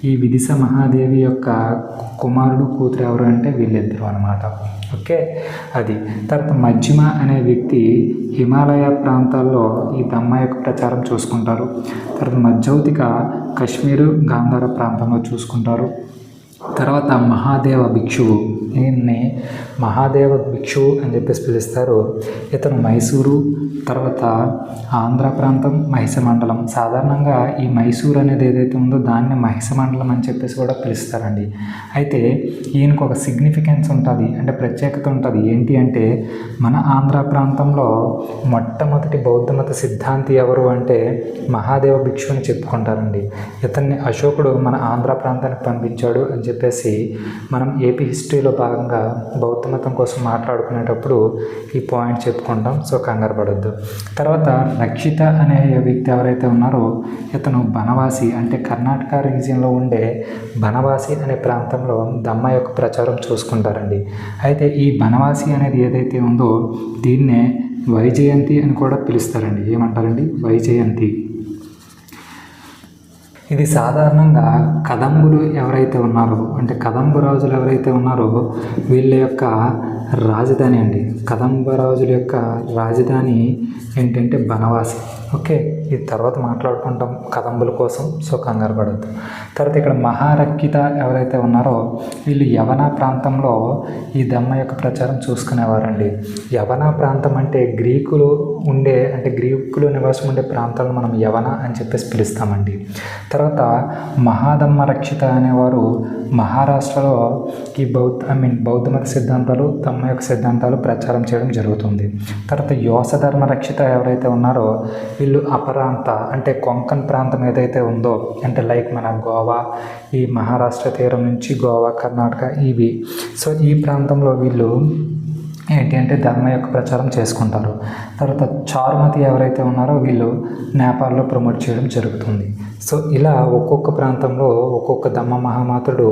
Speaker 1: ఈ విదిశ మహాదేవి యొక్క కుమారుడు కూతురు ఎవరు అంటే వీళ్ళిద్దరు అనమాట. ఓకే, అది తర్వాత మధ్యమ అనే వ్యక్తి హిమాలయ ప్రాంతాల్లో ఈ దమ్మ యొక్క ప్రచారం చూసుకుంటారు. తర్వాత మధ్యౌతిక కశ్మీరు, గాంధార ప్రాంతంలో చూసుకుంటారు. తర్వాత మహాదేవ భిక్షువు, ఈయన్ని మహాదేవ భిక్షువు అని చెప్పేసి పిలుస్తారు. ఇతను మైసూరు, తర్వాత ఆంధ్ర ప్రాంతం, మహిష మండలం. సాధారణంగా ఈ మైసూరు అనేది ఏదైతే ఉందో దాన్ని మహిష మండలం అని చెప్పేసి కూడా పిలుస్తారండి. అయితే ఈయనకు ఒక సిగ్నిఫికెన్స్ ఉంటుంది, అంటే ప్రత్యేకత ఉంటుంది. ఏంటి అంటే మన ఆంధ్ర ప్రాంతంలో మొట్టమొదటి బౌద్ధమత సిద్ధాంతి ఎవరు అంటే మహాదేవ భిక్షు అని చెప్పుకుంటారండి. ఇతన్ని అశోకుడు మన ఆంధ్ర ప్రాంతానికి పంపించాడు అని చెప్పేసి మనం ఏపీ హిస్టరీలో భాగంగా బౌద్ధ మతం కోసం మాట్లాడుకునేటప్పుడు ఈ పాయింట్ చెప్పుకుంటాం. సో కంగారు పడొద్దు. తర్వాత రక్షిత అనే వ్యక్తి ఎవరైతే ఉన్నారో ఇతను బనవాసి అంటే కర్ణాటక రీజియన్లో ఉండే బనవాసి అనే ప్రాంతంలో దమ్మ యొక్క ప్రచారం చూసుకుంటారండి. అయితే ఈ బనవాసి అనేది ఏదైతే ఉందో దీన్నే వైజయంతి అని కూడా పిలుస్తారండి. ఏమంటారండి? వైజయంతి. ఇది సాధారణంగా కదంబులు ఎవరైతే ఉన్నారో అంటే కదంబ రాజులు ఎవరైతే ఉన్నారో వీళ్ళ యొక్క రాజధాని అండి. కదంబ రాజుల యొక్క రాజధాని ఏంటంటే బనవాసి. ఓకే, ఇది తర్వాత మాట్లాడుకుంటాం కదంబుల కోసం. సో కంగారు పడద్దు. తర్వాత ఇక్కడ మహారక్షిత ఎవరైతే ఉన్నారో వీళ్ళు యవన ప్రాంతంలో ఈ దమ్మ యొక్క ప్రచారం చూసుకునేవారండి. యవన ప్రాంతం అంటే గ్రీకులు నివాసం ఉండే ప్రాంతాలను మనం యవన అని చెప్పేసి పిలుస్తామండి. తర్వాత మహాదమ్మ రక్షిత అనేవారు మహారాష్ట్రలో ఈ బౌద్ధమత సిద్ధాంతాలు, దమ్మ యొక్క సిద్ధాంతాలు ప్రచారం చేయడం జరుగుతుంది. తర్వాత యోసధర్మ రక్షిత ఎవరైతే ఉన్నారో వీళ్ళు అపరాంత అంటే కొంకణ్ ప్రాంతం ఏదైతే ఉందో అంటే లైక్ మన గోవా, ఈ మహారాష్ట్ర తీరం నుంచి గోవా, కర్ణాటక ఇవి. సో ఈ ప్రాంతంలో వీళ్ళు ఏంటి అంటే ధర్మ యొక్క ప్రచారం చేసుకుంటారు. తర్వాత చారుమతి ఎవరైతే ఉన్నారో వీళ్ళు నేపాల్లో ప్రమోట్ చేయడం జరుగుతుంది. సో ఇలా ఒక్కొక్క ప్రాంతంలో ఒక్కొక్క దమ్మ మహామాతుడు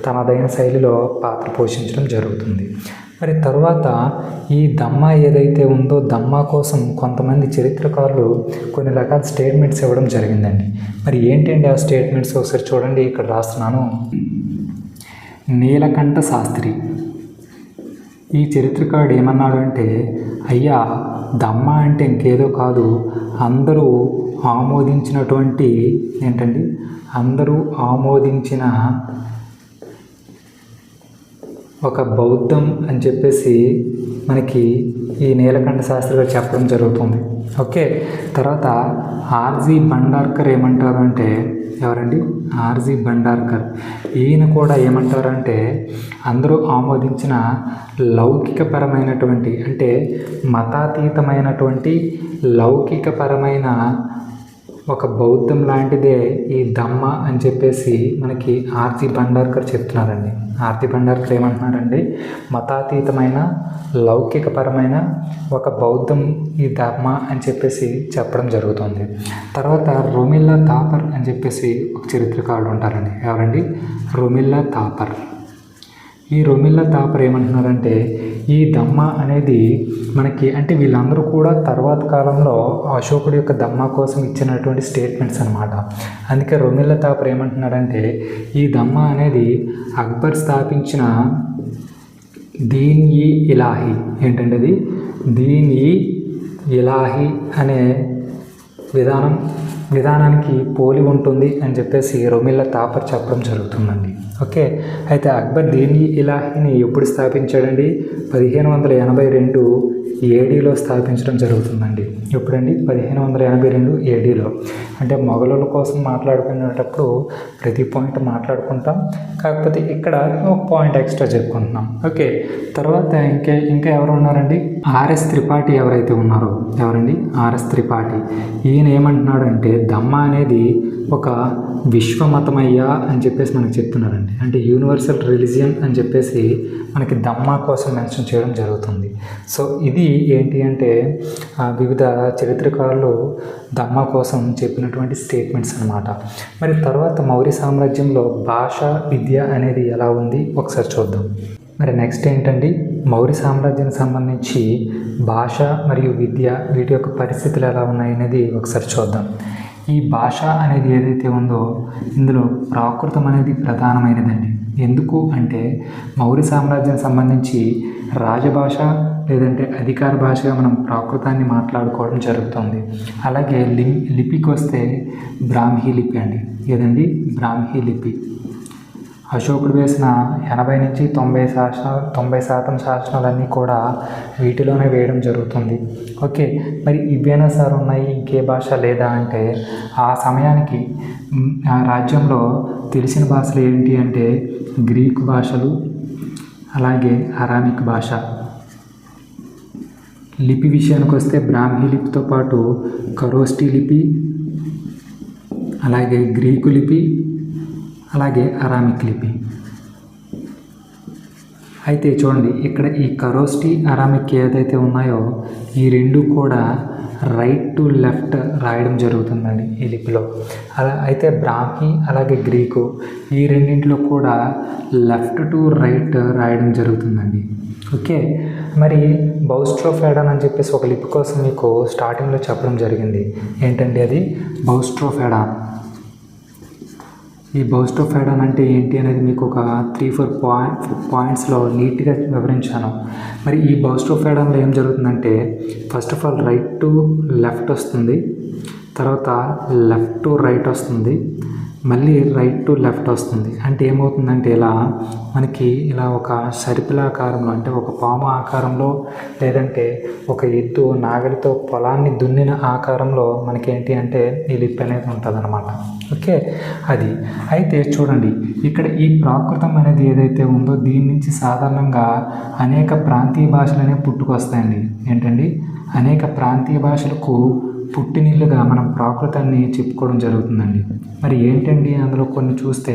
Speaker 1: తనదైన శైలిలో పాత్ర పోషించడం జరుగుతుంది. మరి తరువాత ఈ దమ్మ ఏదైతే ఉందో దమ్మ కోసం కొంతమంది చరిత్రకారులు కొన్ని రకాల స్టేట్మెంట్స్ ఇవ్వడం జరిగిందండి. మరి ఏంటండి ఆ స్టేట్మెంట్స్ ఒకసారి చూడండి, ఇక్కడ రాస్తున్నాను. నీలకంఠ శాస్త్రి. ఈ చరిత్రకారుడు ఏమన్నాడు అంటే, అయ్యా దమ్మ అంటే ఇంకేదో కాదు, అందరూ ఆమోదించినటువంటి అందరూ ఆమోదించిన ఒక బౌద్ధం అని చెప్పేసి మనకి ఈ నీలకంఠ శాస్త్రి గారు చెప్పడం జరుగుతుంది. ఓకే, తర్వాత ఆర్జీ భండార్కర్ ఏమంటారు అంటే, ఎవరండి? ఆర్జీ భండార్కర్. ఈయన కూడా ఏమంటారంటే, అందరూ ఆమోదించిన లౌకికపరమైనటువంటి అంటే మతాతీతమైనటువంటి లౌకికపరమైన ఒక బౌద్ధం లాంటిదే ఈ ధమ్మ అని చెప్పేసి మనకి ఆర్జీ భండార్కర్ చెప్తున్నారండి. ఆర్జీ భండార్కర్ ఏమంటున్నారండి, మతాతీతమైన లౌకికపరమైన ఒక బౌద్ధం ఈ ధమ్మ అని చెప్పేసి చెప్పడం జరుగుతుంది. తర్వాత రొమిల్లా థాపర్ అని చెప్పేసి ఒక చరిత్రకారుడు ఉంటారండి. ఎవరండి? రొమిల్లా థాపర్. ఈ రొమిల్లా థాపర్ ఏమంటున్నారంటే, ఈ ధమ్మ అనేది మనకి అంటే వీళ్ళందరూ కూడా తర్వాత కాలంలో అశోకుడి యొక్క ధమ్మ కోసం ఇచ్చినటువంటి స్టేట్మెంట్స్ అనమాట. అందుకే రొమిల్లా థాపర్ ఏమంటున్నాడంటే, ఈ ధమ్మ అనేది అక్బర్ స్థాపించిన దీన్-ఈ ఇలాహి ఏంటంటే అది దీన్-ఈ ఇలాహి అనే విధానానికి పోలి ఉంటుంది అని చెప్పేసి రొమిల్లా థాపర్ చెప్పడం జరుగుతుందండి. ఓకే, అయితే అక్బర్ దీన్-ఈ ఇలాహిని ఎప్పుడు స్థాపించాడండి? 1582 ఏడీలో స్థాపించడం జరుగుతుందండి. ఎప్పుడండి? 1582 ఏడీలో. అంటే మొఘలుల కోసం మాట్లాడుకునేటప్పుడు ప్రతి పాయింట్ మాట్లాడుకుంటాం, కాకపోతే ఇక్కడ ఒక పాయింట్ ఎక్స్ట్రా చెప్పుకుంటున్నాం. ఓకే, తర్వాత ఇంకా ఎవరు ఉన్నారండి? ఆర్ఎస్ త్రిపాఠి ఎవరైతే ఉన్నారో, ఎవరండి? ఆర్ఎస్ త్రిపాఠి. ఈయన ఏమంటున్నాడంటే, ధమ్మ అనేది ఒక విశ్వమతమయ్యా అని చెప్పేసి మనకు చెప్తున్నారండి. అంటే యూనివర్సల్ రిలీజియన్ అని చెప్పేసి మనకి ధమ్మ కోసం మెన్షన్ చేయడం జరుగుతుంది. సో ఇది ఏంటి అంటే వివిధ చరిత్రకారులు ధమ్మ కోసం చెప్పినటువంటి స్టేట్మెంట్స్ అన్నమాట. మరి తర్వాత మౌర్య సామ్రాజ్యంలో భాష విద్య అనేది ఎలా ఉంది ఒకసారి చూద్దాం. మరి నెక్స్ట్ ఏంటండి, మౌర్య సామ్రాజ్యానికి సంబంధించి భాష మరియు విద్య వీటి యొక్క పరిస్థితులు ఎలా ఉన్నాయి అనేది ఒకసారి చూద్దాం. ఈ భాష అనేది ఏదైతే ఉందో ఇందులో ప్రాకృతం అనేది ప్రధానమైనదండి. ఎందుకు అంటే మౌర్య సామ్రాజ్యానికి సంబంధించి రాజభాష లేదంటే అధికార భాషగా మనం ప్రాకృతాన్ని మాట్లాడుకోవడం జరుగుతుంది. అలాగే లిపికి వస్తే బ్రాహ్మీ లిపి అండి. ఏదండి? బ్రాహ్మీ లిపి. అశోకుడు వేసిన 80 నుంచి 90% శాసనాలన్నీ కూడా వీటిలోనే వేయడం జరుగుతుంది. ఓకే, మరి ఇవేనా సార్ ఉన్నాయి, ఇంకే భాష లేదా అంటే ఆ సమయానికి ఆ రాజ్యంలో తెలిసిన భాషలు ఏంటి అంటే గ్రీకు భాషలు, అలాగే అరామిక్ భాష. లిపి విషయానికి వస్తే బ్రాహ్మీ లిపితో పాటు ఖరోష్ఠీ లిపి, అలాగే గ్రీకు లిపి, అలాగే అరామిక్ లిపి. అయితే చూడండి, ఇక్కడ ఈ ఖరోష్ఠీ అరామిక్ ఏదైతే ఉన్నాయో ఈ రెండు కూడా రైట్ టు లెఫ్ట్ రాయడం జరుగుతుందండి ఈ లిపిలో. అయితే బ్రాహ్మీ అలాగే గ్రీకు ఈ రెండింటిలో కూడా లెఫ్ట్ టు రైట్ రాయడం జరుగుతుందండి. ఓకే, మరి బౌస్ట్రోఫేడాన్ అని చెప్పేసి ఒక లిపి కోసం మీకు స్టార్టింగ్లో చెప్పడం జరిగింది. ఏంటంటే అది బౌస్ట్రోఫేడాన్. ఈ బౌస్ట్రోఫేడాన్ అంటే ఏంటి అనేది మీకు ఒక 3-4 పాయింట్స్లో నీట్గా వివరించాను. మరి ఈ బౌస్ట్రోఫేడాన్లో ఏం జరుగుతుందంటే first of all right to left వస్తుంది, తర్వాత లెఫ్ట్ టు రైట్ వస్తుంది, మళ్ళీ రైట్ టు లెఫ్ట్ వస్తుంది. అంటే ఏమవుతుందంటే మనకి ఇలా ఒక సర్పిలాకారంలో అంటే ఒక పాము ఆకారంలో లేదంటే ఒక ఎద్దు నాగలితో పొలాన్ని దున్నిన ఆకారంలో మనకేంటి అంటే ఈ లిపి అనేది ఉంటుంది అన్నమాట. ఓకే, అది అయితే చూడండి, ఇక్కడ ఈ ప్రాకృతం అనేది ఏదైతే ఉందో దీని నుంచి సాధారణంగా అనేక ప్రాంతీయ భాషలు అనేవి పుట్టుకొస్తాయండి. ఏంటండి? అనేక ప్రాంతీయ భాషలకు పుట్టినిల్లుగా మనం ప్రాకృతాన్ని చెప్పుకోవడం జరుగుతుందండి. మరి ఏంటండి అందులో కొన్ని చూస్తే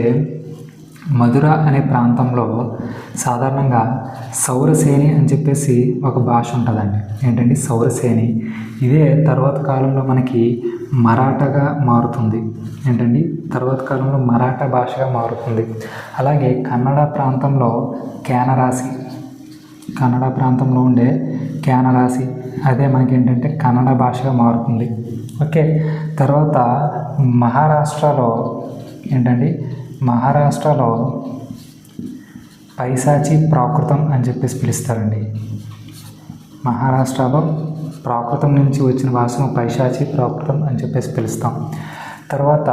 Speaker 1: మధుర అనే ప్రాంతంలో సాధారణంగా సౌరసేని అని చెప్పేసి ఒక భాష ఉంటుందండి. ఏంటండి? సౌరసేని. ఇదే తర్వాత కాలంలో మనకి మరాఠాగా మారుతుంది. ఏంటండి? తర్వాత కాలంలో మరాఠా భాషగా మారుతుంది. అలాగే కన్నడ ప్రాంతంలో కేనరాసి, కన్నడ ప్రాంతంలో ఉండే కేనరాసి అదే మనకి ఏంటంటే కన్నడ భాషగా మారుతుంది. ఓకే, తర్వాత మహారాష్ట్రలో ఏంటండి? మహారాష్ట్రలో పైశాచి ప్రాకృతం అని చెప్పేసి పిలుస్తారండి. మహారాష్ట్రలో ప్రాకృతం నుంచి వచ్చిన భాషను పైశాచి ప్రాకృతం అని చెప్పేసి పిలుస్తాం. తర్వాత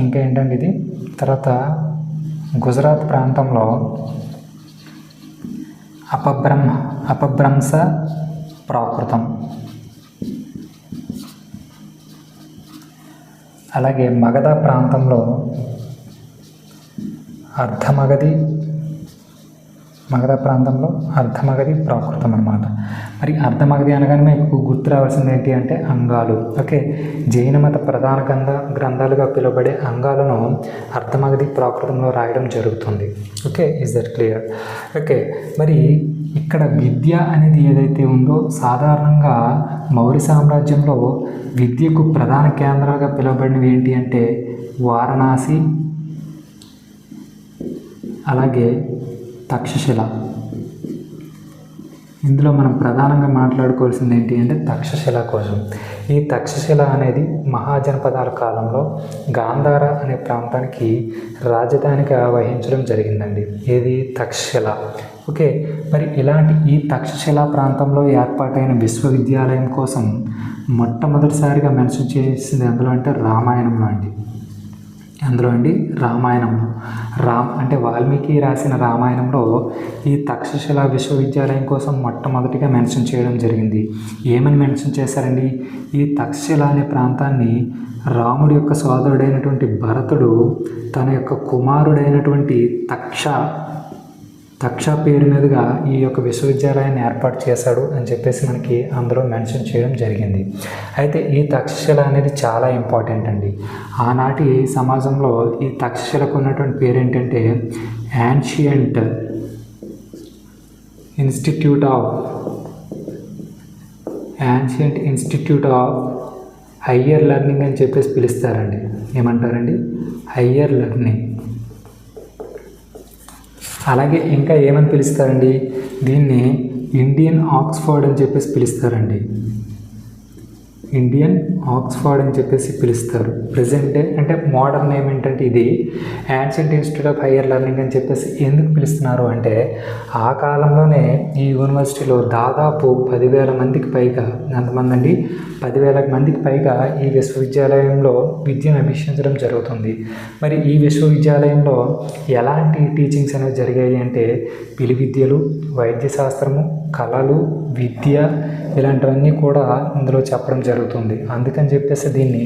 Speaker 1: ఇంకా ఏంటంటే ఇది తర్వాత గుజరాత్ ప్రాంతంలో అపభ్రంశ ప్రాకృతం, అలాగే మగధ ప్రాంతంలో అర్ధమగధి ప్రాకృతం అన్నమాట. మరి అర్ధమగధి అనగానే మీకు గుర్తు రావాల్సింది ఏంటి అంటే అంగాలు. ఓకే, జైన మత ప్రధాన గ్రంథాలుగా పిలువబడే అంగాలను అర్ధమగధి ప్రాకృతంలో రాయడం జరుగుతుంది. Okay, is that clear? Okay, మరి ఇక్కడ విద్య అనేది ఏదైతే ఉందో సాధారణంగా మౌర్య సామ్రాజ్యంలో విద్యకు ప్రధాన కేంద్రాలుగా పిలువబడినవి ఏంటి అంటే వారణాసి, అలాగే తక్షశిల. ఇందులో మనం ప్రధానంగా మాట్లాడుకోవాల్సింది ఏంటి అంటే తక్షశిల కోసం. ఈ తక్షశిల అనేది మహాజనపదాల కాలంలో గాంధార అనే ప్రాంతానికి రాజధానిగా వహించడం జరిగిందండి. ఏది తక్షశిల. ఓకే, మరి ఇలాంటి ఈ తక్షశిల ప్రాంతంలో ఏర్పాటైన విశ్వవిద్యాలయం కోసం మొట్టమొదటిసారిగా మెన్షన్ చేసింది ఎందులో అంటే రామాయణంలో అండి. అందులో అండి రామాయణంలో అంటే వాల్మీకి రాసిన రామాయణంలో ఈ తక్షశిల విశ్వవిద్యాలయం కోసం మొట్టమొదటిగా మెన్షన్ చేయడం జరిగింది. ఏమని మెన్షన్ చేశారండి? ఈ తక్షశిల అనే ప్రాంతాన్ని రాముడి యొక్క సోదరుడైనటువంటి భరతుడు తన యొక్క కుమారుడైనటువంటి తక్ష పేరు మీదుగా ఈ యొక్క విశ్వవిద్యాలయాన్ని ఏర్పాటు చేశాడు అని చెప్పేసి మనకి అందులో మెన్షన్ చేయడం జరిగింది. అయితే ఈ తక్షశిల అనేది చాలా ఇంపార్టెంట్ అండి. ఆనాటి సమాజంలో ఈ తక్షశిలకు ఉన్నటువంటి పేరు ఏంటంటే ancient institute of higher learning అని చెప్పేసి పిలుస్తారండి. ఏమంటారండి? Higher learning. అలాగే ఇంకా ఏమని పిలుస్తారండి? దీన్ని ఇండియన్ ఆక్స్ఫర్డ్ అని చెప్పేసి పిలుస్తారండి. ఇండియన్ ఆక్స్ఫర్డ్ అని చెప్పేసి పిలుస్తారు. ప్రజెంట్ డే అంటే మోడర్న్ నేమ్ ఏంటంటే ఇది ancient institute of higher learning అని చెప్పేసి ఎందుకు పిలుస్తున్నారు అంటే ఆ కాలంలోనే ఈ యూనివర్సిటీలో దాదాపు 10,000 మందికి పైగా, ఎంతమంది అండి? 10,000 మందికి పైగా ఈ విశ్వవిద్యాలయంలో విద్యను అభ్యసించడం జరుగుతుంది. మరి ఈ విశ్వవిద్యాలయంలో ఎలాంటి టీచింగ్స్ అనేవి జరిగాయి అంటే పిలి విద్యలు, వైద్యశాస్త్రము, కళలు, విద్య ఇలాంటివన్నీ కూడా ఇందులో చెప్పడం జరుగుతుంది. అందుకని చెప్పేసి దీన్ని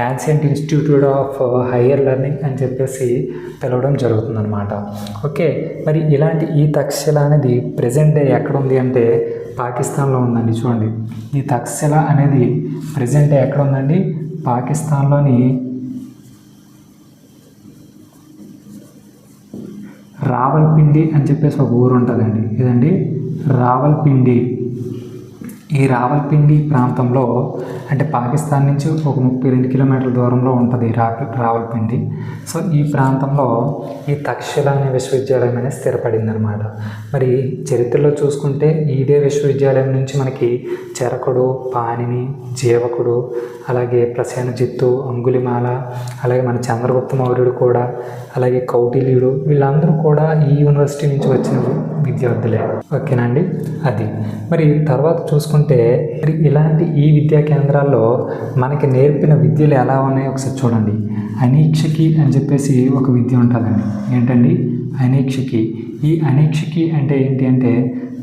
Speaker 1: ancient institute of higher learning అని చెప్పేసి పిలవడం జరుగుతుందన్నమాట. ఓకే, మరి ఇలాంటి ఈ తక్షశిల అనేది ప్రజెంట్ డే ఎక్కడ ఉంది అంటే పాకిస్తాన్లో ఉందండి. చూడండి, ఈ తక్షశిల అనేది ప్రజెంట్ డే ఎక్కడ ఉందండి? పాకిస్తాన్లోని రావల్పిండి అని చెప్పేసి ఒక ఊరు ఉంటుందండి. ఇదండి రావల్పిండి. ఈ రావల్పిండి ప్రాంతంలో అంటే పాకిస్తాన్ నుంచి ఒక 32 కిలోమీటర్ల దూరంలో ఉంటుంది రావల్పిండి. సో ఈ ప్రాంతంలో ఈ తక్షశిల అనే విశ్వవిద్యాలయం అనేది స్థిరపడింది అనమాట. మరి చరిత్రలో చూసుకుంటే ఇదే విశ్వవిద్యాలయం నుంచి మనకి చరకుడు, పాణిని, జీవకుడు, అలాగే ప్రసేనజిత్తు, అంగుళిమాల, అలాగే మన చంద్రగుప్త మౌర్యుడు కూడా, అలాగే కౌటిల్యుడు, వీళ్ళందరూ కూడా ఈ యూనివర్సిటీ నుంచి వచ్చిన విద్యార్థులే. ఓకేనండి, అది. మరి తర్వాత చూసుకుంటే మరి ఇలాంటి ఈ విద్యా కేంద్రాల్లో మనకి నేర్పిన విద్యలు ఎలా ఉన్నాయో ఒకసారి చూడండి. అనీక్షకి అని చెప్పేసి ఒక విద్య ఉంటుందండి. ఏంటండి? అనీక్షకి. ఈ అనీక్షకి అంటే ఏంటి అంటే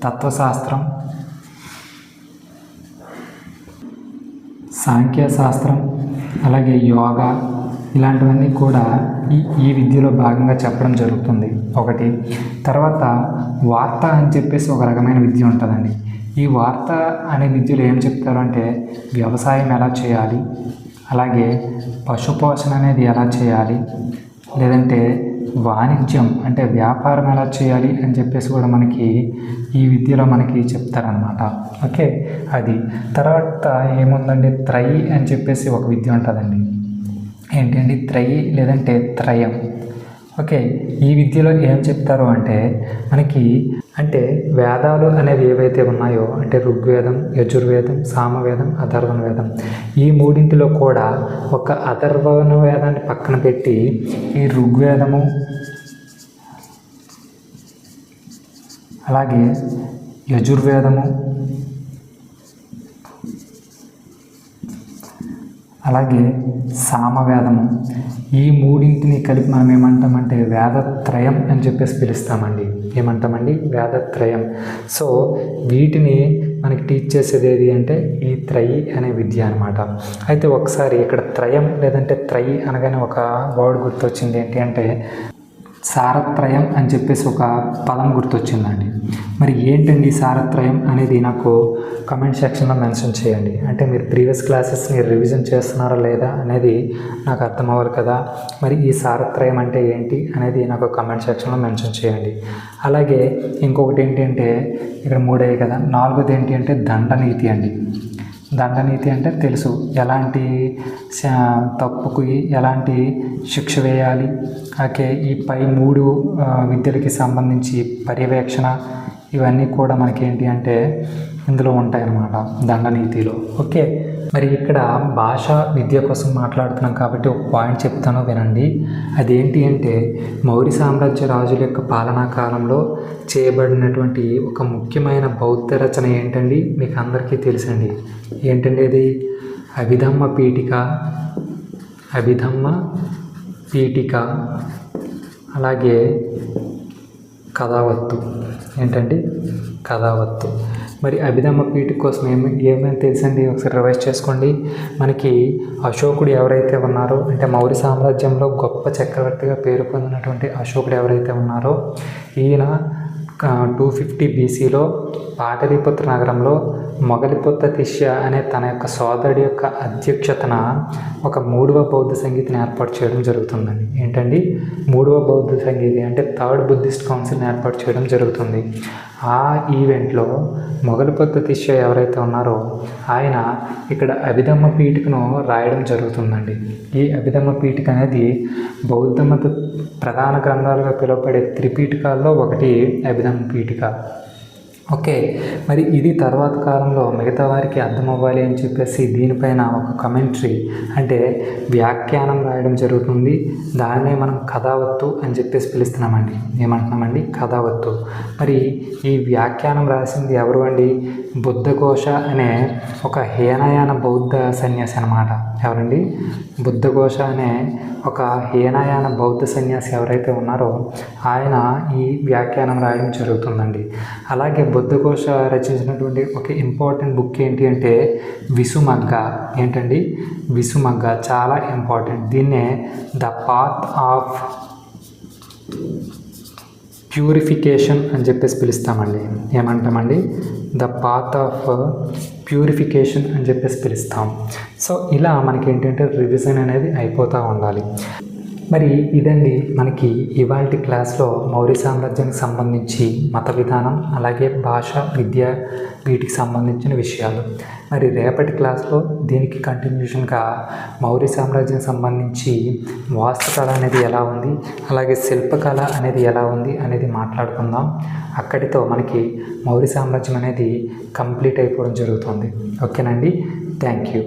Speaker 1: తత్వశాస్త్రం, సాంఖ్యశాస్త్రం, అలాగే యోగా ఇలాంటివన్నీ కూడా ఈ విద్యలో భాగంగా చెప్పడం జరుగుతుంది. ఒకటి. తర్వాత వార్త అని చెప్పేసి ఒక రకమైన విద్య ఉంటుందండి. ఈ వార్త అనే విద్యలో ఏం చెప్తారు అంటే వ్యవసాయం ఎలా చేయాలి, అలాగే పశుపోషణ అనేది ఎలా చేయాలి, లేదంటే వాణిజ్యం అంటే వ్యాపారం ఎలా చేయాలి అని చెప్పేసి కూడా మనకి ఈ విద్యలో మనకి చెప్తారనమాట. ఓకే, అది. తర్వాత ఏముందండి? త్రయి అని చెప్పేసి ఒక విద్య ఉంటుందండి. ఏంటండి? త్రయి లేదంటే త్రయం. ఓకే, ఈ విద్యలో ఏం చెప్తారు అంటే మనకి అంటే వేదాలు అనేవి ఏవైతే ఉన్నాయో అంటే ఋగ్వేదం, యజుర్వేదం, సామవేదం, అథర్వణ వేదం, ఈ మూడింటిలో కూడా ఒక అథర్వణ వేదాన్ని పక్కన పెట్టి ఈ ఋగ్వేదము, అలాగే యజుర్వేదము, అలాగే సామవేదము. ఈ మూడింటిని కలిపి మనం ఏమంటామంటే వేదత్రయం అని చెప్పేసి పిలుస్తామండి. ఏమంటామండి? వేదత్రయం. సో వీటిని మనకి టీచ్ చేసేది ఏది అంటే ఈ త్రయి అనే విద్య అనమాట. అయితే ఒకసారి ఇక్కడ త్రయం లేదంటే త్రయి అనగానే ఒక వర్డ్ గుర్తొచ్చింది. ఏంటి అంటే సారత్రయం అని చెప్పేసి ఒక పదం గుర్తొచ్చిందండి. మరి ఏంటండి సారత్రయం అనేది నాకు కమెంట్ సెక్షన్లో మెన్షన్ చేయండి. అంటే మీరు ప్రీవియస్ క్లాసెస్ని రివిజన్ చేస్తున్నారా లేదా అనేది నాకు అర్థం అవ్వాలి కదా. మరి ఈ సారత్రయం అంటే ఏంటి అనేది నాకు కమెంట్ సెక్షన్లో మెన్షన్ చేయండి. అలాగే ఇంకొకటి ఏంటి అంటే ఇక్కడ 3 అయ్యాయి కదా. 4వది ఏంటి అంటే దండనీతి అండి. దండనీతి అంటే తెలుసు, ఎలాంటి తప్పుకు ఎలాంటి శిక్ష వేయాలి. ఓకే, ఈ పై 3 విద్యలకి సంబంధించి పర్యవేక్షణ ఇవన్నీ కూడా మనకి ఏంటి అంటే ఇందులో ఉంటాయన్నమాట దండనీతిలో. ఓకే, మరి ఇక్కడ భాషా విద్య కోసం మాట్లాడుతున్నాం కాబట్టి ఒక పాయింట్ చెప్తాను వినండి. అదేంటి అంటే మౌర్య సామ్రాజ్య రాజుల యొక్క పాలనా కాలంలో చేయబడినటువంటి ఒక ముఖ్యమైన బౌద్ధ రచన ఏంటండి? మీకు అందరికీ తెలుసండి. ఏంటండి అది? అభిధమ్మ పీఠిక. అభిధమ్మ పీఠిక, అలాగే కథావత్తు. ఏంటండి? కథావత్తు. మరి అభిధమ్మ పీఠిక కోసం ఏమేమి తెలుసండి? ఒకసారి రివైజ్ చేసుకోండి. మనకి అశోకుడు ఎవరైతే ఉన్నారో అంటే మౌర్య సామ్రాజ్యంలో గొప్ప చక్రవర్తిగా పేరు పొందినటువంటి అశోకుడు ఎవరైతే ఉన్నారో ఈయన 250 BCలో పాటలీపుత్ర నగరంలో మొగలిపుత్త తిష్య అనే తన యొక్క సోదరుడి యొక్క అధ్యక్షతన ఒక 3వ బౌద్ధ సంగీతిని ఏర్పాటు చేయడం జరుగుతుందండి. ఏంటండి? 3వ బౌద్ధ సంగీతి అంటే 3rd బుద్ధిస్ట్ కౌన్సిల్ని ఏర్పాటు చేయడం జరుగుతుంది. ఆ ఈవెంట్లో మొగలిపుత్త తిష్య ఎవరైతే ఉన్నారో ఆయన ఇక్కడ అభిధమ్మ పీఠికను రాయడం జరుగుతుందండి. ఈ అభిధమ్మ పీఠిక అనేది బౌద్ధ మత ప్రధాన గ్రంథాలుగా పిలువబడే త్రిపీఠికాల్లో ఒకటి అభిధమ్మ పీఠిక. ఓకే, మరి ఇది తర్వాత కాలంలో మిగతా వారికి అర్థం అవ్వాలి అని చెప్పేసి దీనిపైన ఒక కమెంటరీ అంటే వ్యాఖ్యానం రాయడం జరుగుతుంది. దాన్నే మనం కథావత్తు అని చెప్పేసి పిలుస్తున్నామండి. ఏమంటున్నామండి? కథావత్తు. మరి ఈ వ్యాఖ్యానం రాసింది ఎవరు అండి? బుద్ధఘోష అనే ఒక హీనయాన బౌద్ధ సన్యాసి అనమాట. ఎవరండి? బుద్ధఘోష అనే ఒక హీనయాన బౌద్ధ సన్యాసి ఎవరైతే ఉన్నారో ఆయన ఈ వ్యాఖ్యానం రాయడం జరుగుతుందండి. అలాగే బుద్ధఘోష రచించినటువంటి ఒక ఇంపార్టెంట్ బుక్ ఏంటి అంటే విసుమగ్గ. ఏంటండి? విసుమగ్గ చాలా ఇంపార్టెంట్. దీన్నే ద పాత్ ఆఫ్ ప్యూరిఫికేషన్ అని చెప్పేసి పిలుస్తామండి. ఏమంటామండి? ద పాత్ ఆఫ్ ప్యూరిఫికేషన్ అని చెప్పేసి పిలుస్తాం. సో ఇలా మనకి ఏంటంటే రివిజన్ అనేది అయిపోతూ ఉండాలి. మరి ఇదండి మనకి ఇవాల్టి క్లాస్లో మౌర్య సామ్రాజ్యానికి సంబంధించి మత విధానం అలాగే భాష విద్య వీటికి సంబంధించిన విషయాలు. మరి రేపటి క్లాస్లో దీనికి కంటిన్యూషన్గా మౌర్య సామ్రాజ్యానికి సంబంధించి వాస్తుకళ అనేది ఎలా ఉంది, అలాగే శిల్పకళ అనేది ఎలా ఉంది అనేది మాట్లాడుకుందాం. అక్కడితో మనకి మౌర్య సామ్రాజ్యం అనేది కంప్లీట్ అయిపోవడం జరుగుతుంది. ఓకేనండి, థ్యాంక్ యూ.